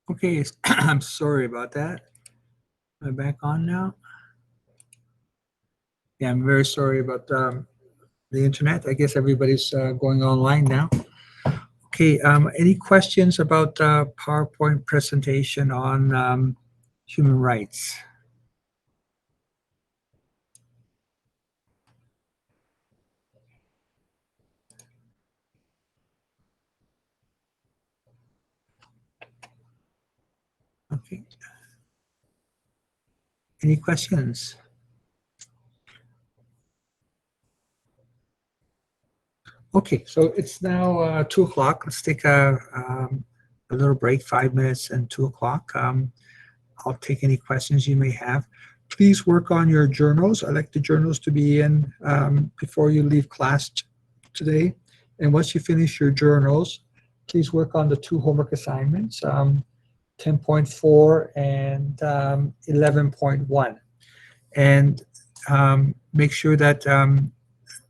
Okay, I'm sorry about that. Am I back on now? Yeah, I'm very sorry about the internet. I guess everybody's going online now. Okay, any questions about PowerPoint presentation on human rights? Okay. Any questions? Okay, so it's now 2 o'clock. Let's take a little break, 5 minutes and 2 o'clock. I'll take any questions you may have. Please work on your journals. I like the journals to be in before you leave class today. And once you finish your journals, please work on the 2 homework assignments, 10.4 and 11.1. And make sure that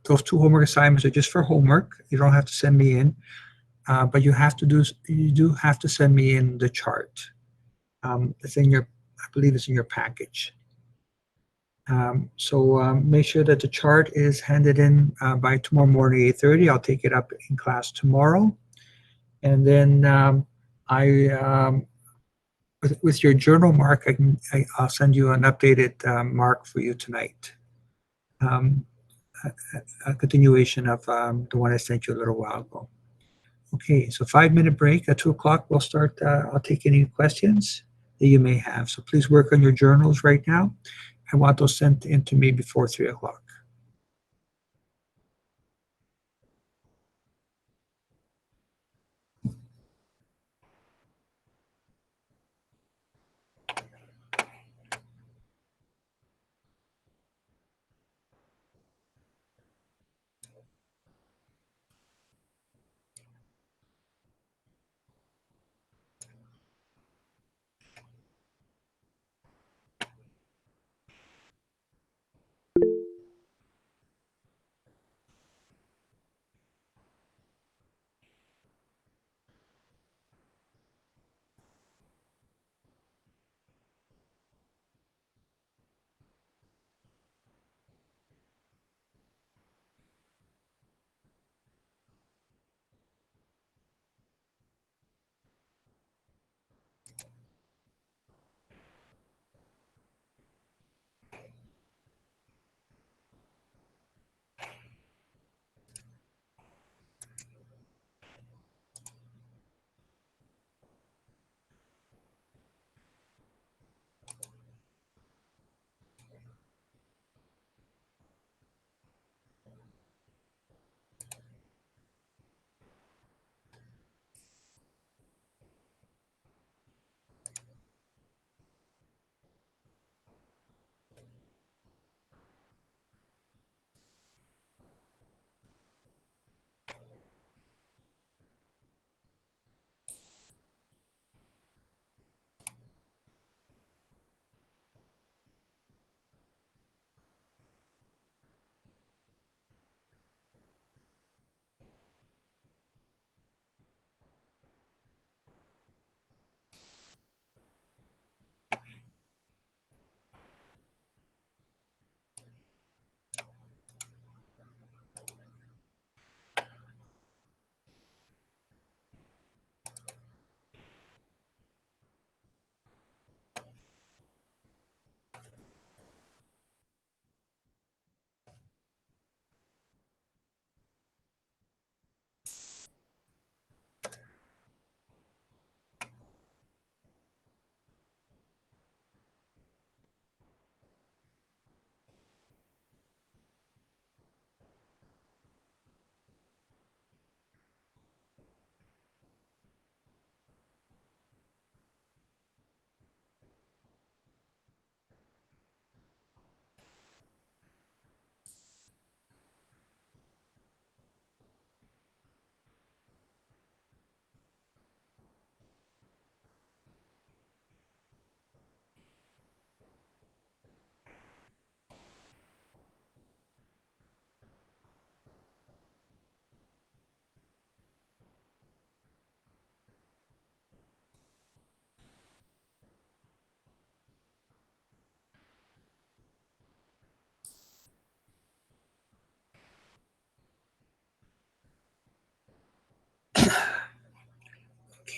those 2 homework assignments are just for homework. You don't have to send me in, but you do have to send me in the chart. It's in your, I believe it's in your package. So make sure that the chart is handed in by tomorrow morning, 8:30. I'll take it up in class tomorrow. And then with your journal mark, I'll send you an updated mark for you tonight. A continuation of the one I sent you a little while ago. Okay, so 5-minute break. At 2 o'clock, we'll start. I'll take any questions that you may have. So please work on your journals right now. I want those sent in to me before 3 o'clock.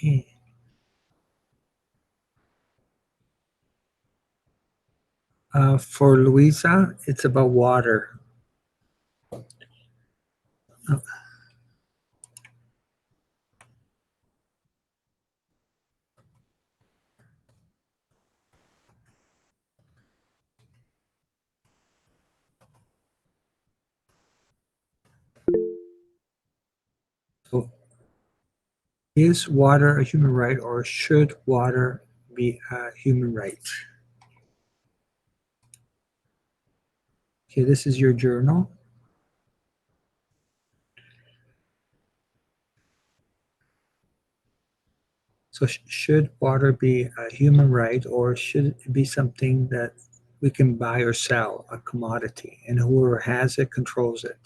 Okay. For Louisa, it's about water. So, is water a human right, or should water be a human right? Okay, this is your journal. So should water be a human right, or should it be something that we can buy or sell, a commodity, and whoever has it controls it?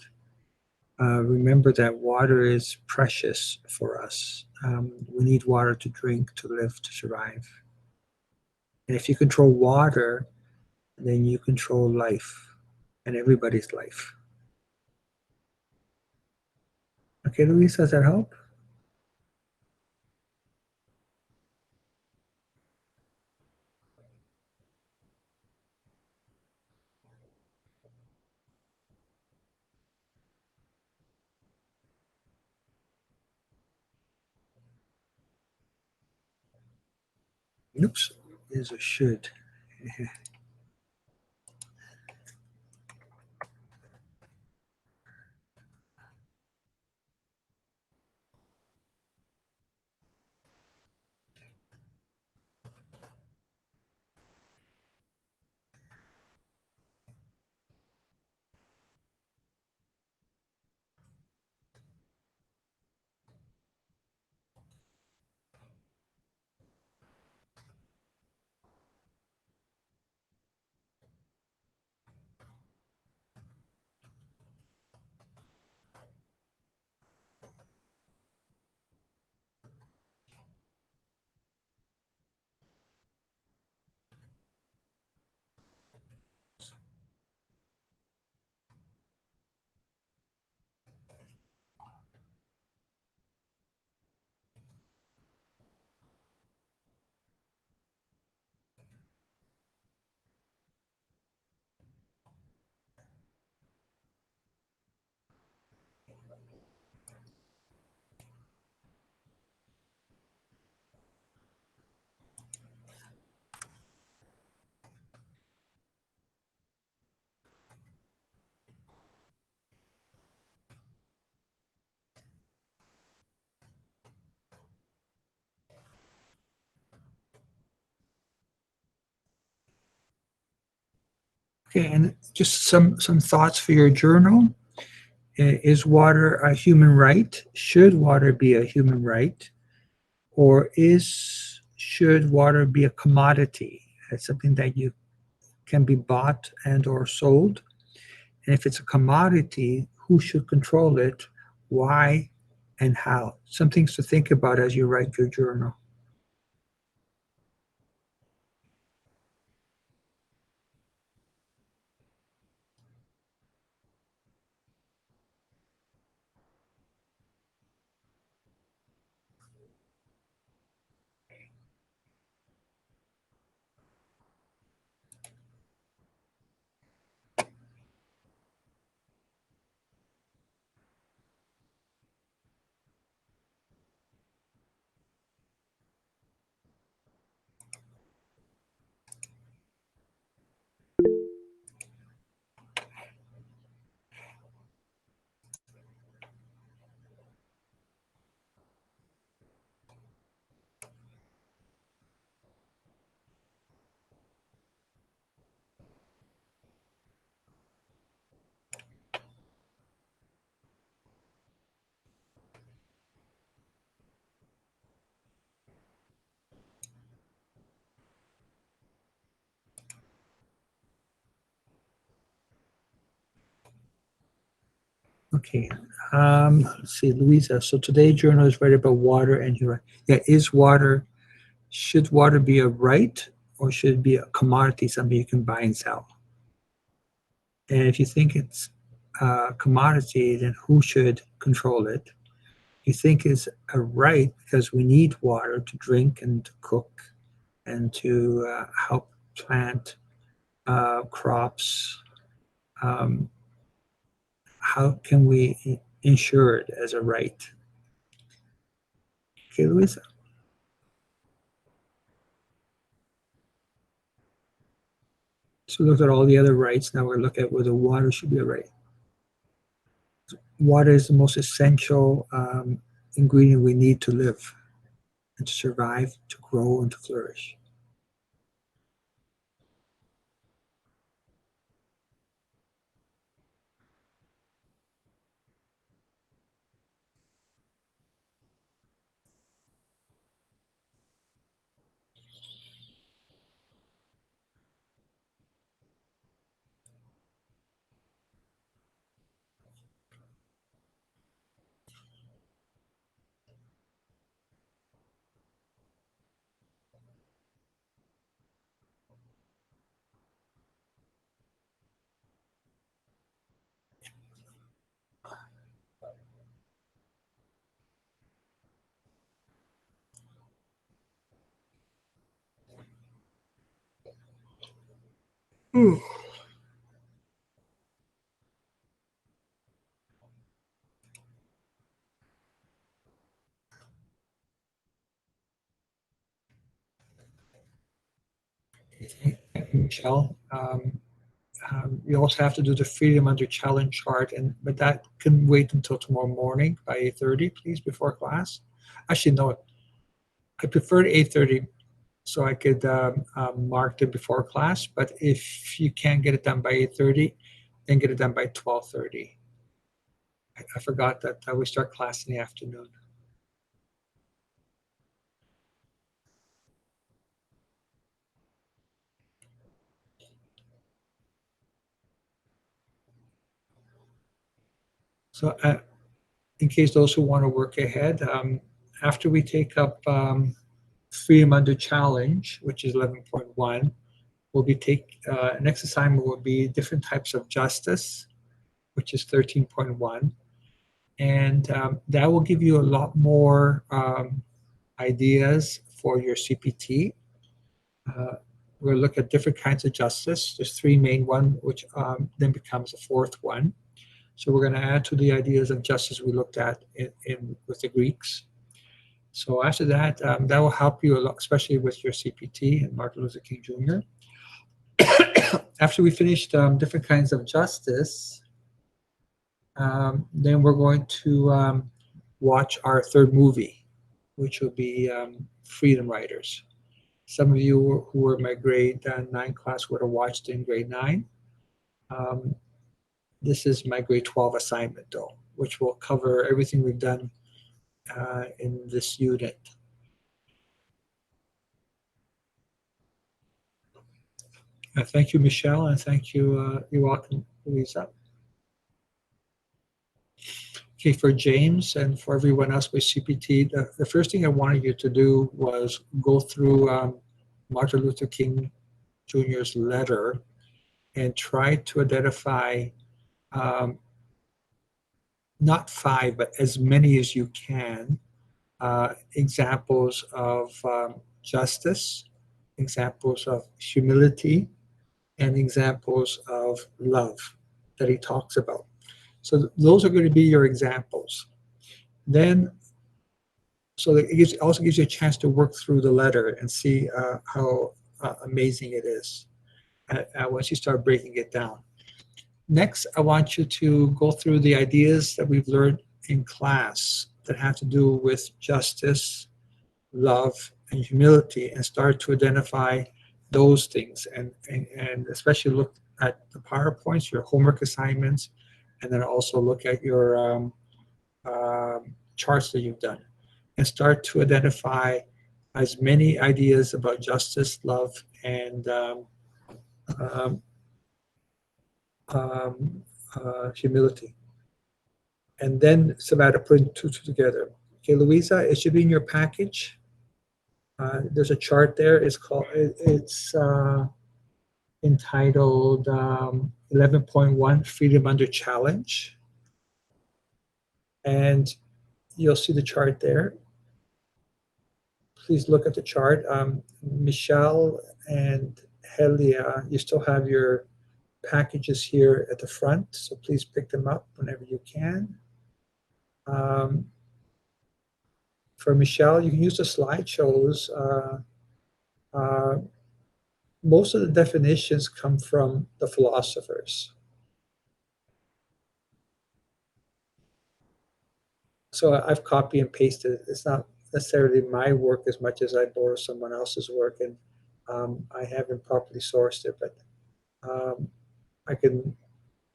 Remember that water is precious for us. We need water to drink, to live, to survive. And if you control water, then you control life and everybody's life. Okay, Luis, does that help? Oops, is a should. Okay, and just some thoughts for your journal. Is water a human right? Should water be a human right? Or should water be a commodity? It's something that you can be bought and or sold. And if it's a commodity, who should control it? Why and how? Some things to think about as you write your journal. Okay, let's see, Louisa. So today's journal is right about water, and you're right. Yeah, should water be a right, or should it be a commodity, something you can buy and sell? And if you think it's a commodity, then who should control it? you think is a right because we need water to drink and to cook and to help plant crops. How can we ensure it as a right? Okay, Louisa. So we looked at all the other rights. Now we're looking at whether water should be a right. Water is the most essential ingredient we need to live and to survive, to grow, and to flourish. Thank you, Michelle. You also have to do the Freedom Under Challenge chart, but that can wait until tomorrow morning by 8:30, please, before class. Actually, no, I prefer 8:30 so I could mark it before class. But if you can't get it done by 8:30, then get it done by 12:30. I forgot that we start class in the afternoon. So in case those who want to work ahead, after we take up Freedom Under Challenge, which is 11.1, we'll be next assignment will be different types of justice, which is 13.1. And that will give you a lot more ideas for your CPT. We'll look at different kinds of justice. There's three main ones, which then becomes a fourth one. So we're going to add to the ideas of justice we looked at with the Greeks. So after that, that will help you a lot, especially with your CPT and Martin Luther King Jr. After we finished different kinds of justice, then we're going to watch our third movie, which will be Freedom Riders. Some of you who were in my grade 9 class would have watched in grade 9. This is my grade 12 assignment, though, which will cover everything we've done in this unit. Thank you, Michelle, and thank you, you're welcome, Louisa. Okay, for James and for everyone else with CPT, the first thing I wanted you to do was go through Martin Luther King Jr.'s letter and try to identify not 5, but as many as you can, examples of justice, examples of humility, and examples of love that he talks about. So those are going to be your examples. Then, so it also gives you a chance to work through the letter and see how amazing it is once you start breaking it down. Next, I want you to go through the ideas that we've learned in class that have to do with justice, love, and humility, and start to identify those things, and especially look at the PowerPoints, your homework assignments, and then also look at your charts that you've done, and start to identify as many ideas about justice, love, and humility. And then Savannah putting two together. Okay, Louisa, it should be in your package. There's a chart there. It's entitled 11.1 Freedom Under Challenge. And you'll see the chart there. Please look at the chart. Michelle and Helia, you still have your packages here at the front, so please pick them up whenever you can. For Michelle, you can use the slideshows. Most of the definitions come from the philosophers. So I've copy and pasted. It's not necessarily my work as much as I borrow someone else's work, and I haven't properly sourced it, but I can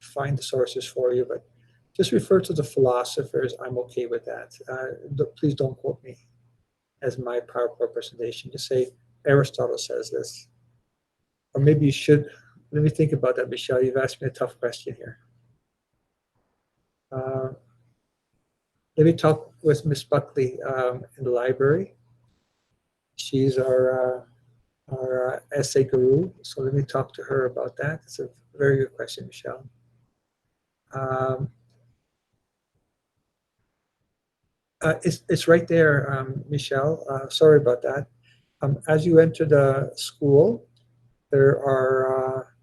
find the sources for you. But just refer to the philosophers. I'm okay with that. Please don't quote me as my PowerPoint presentation. Just say Aristotle says this. Or maybe you should. Let me think about that, Michelle. You've asked me a tough question here. Let me talk with Miss Buckley in the library. She's our essay guru, so let me talk to her about that. It's a very good question, Michelle. It's right there, Michelle. Sorry about that. As you enter the school, there are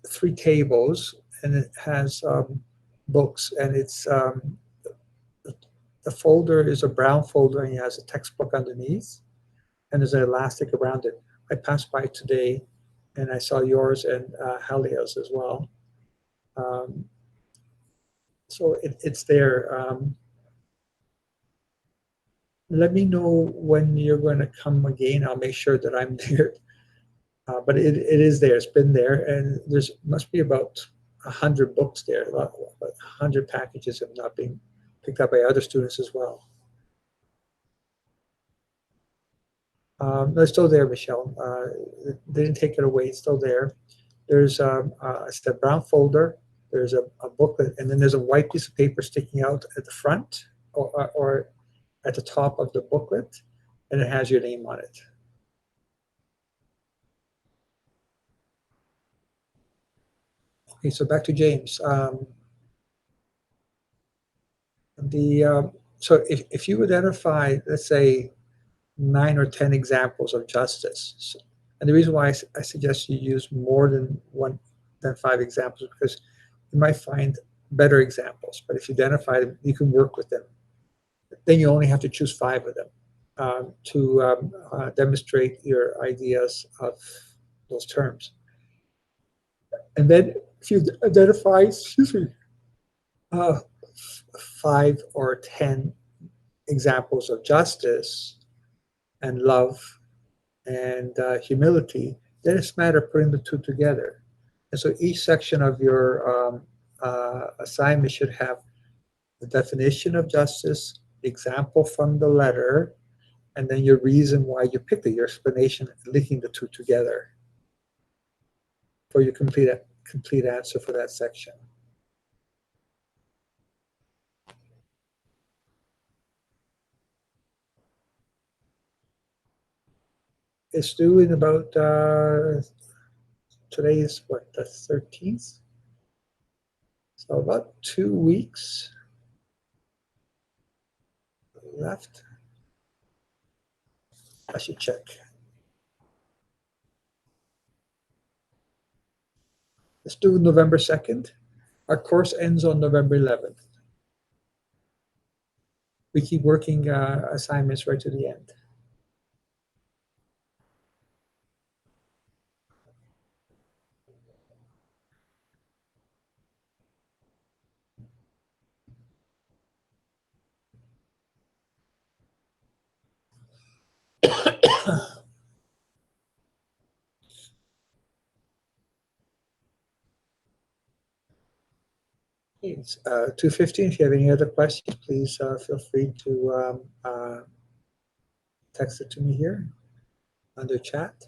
3 tables, and it has books, and it's the folder is a brown folder, and it has a textbook underneath, and there's an elastic around it. I passed by today, and I saw yours and Halia's as well. So it's there. Let me know when you're going to come again. I'll make sure that I'm there. But it is there. It's been there, and there's must be about 100 books there. About 100 packages have not been picked up by other students as well. It's still there, Michelle. They didn't take it away. It's still there. There's it's the brown folder. There's a booklet, and then there's a white piece of paper sticking out at the front or at the top of the booklet, and it has your name on it. Okay, so back to James. So if you identify, let's say, 9 or 10 examples of justice, and the reason why I suggest you use more than 5 examples, because you might find better examples. But if you identify them, you can work with them. Then you only have to choose 5 of them to demonstrate your ideas of those terms. And then if you identify, 5 or 10 examples of justice and love and humility, then it's a matter of putting the 2 together. And so each section of your assignment should have the definition of justice, the example from the letter, and then your reason why you picked it, your explanation, linking the 2 together for your complete answer for that section. It's due in about, today is what, the 13th? So about 2 weeks left. I should check. It's due November 2nd. Our course ends on November 11th. We keep working assignments right to the end. It's 2:15. If you have any other questions, please feel free to text it to me here under chat.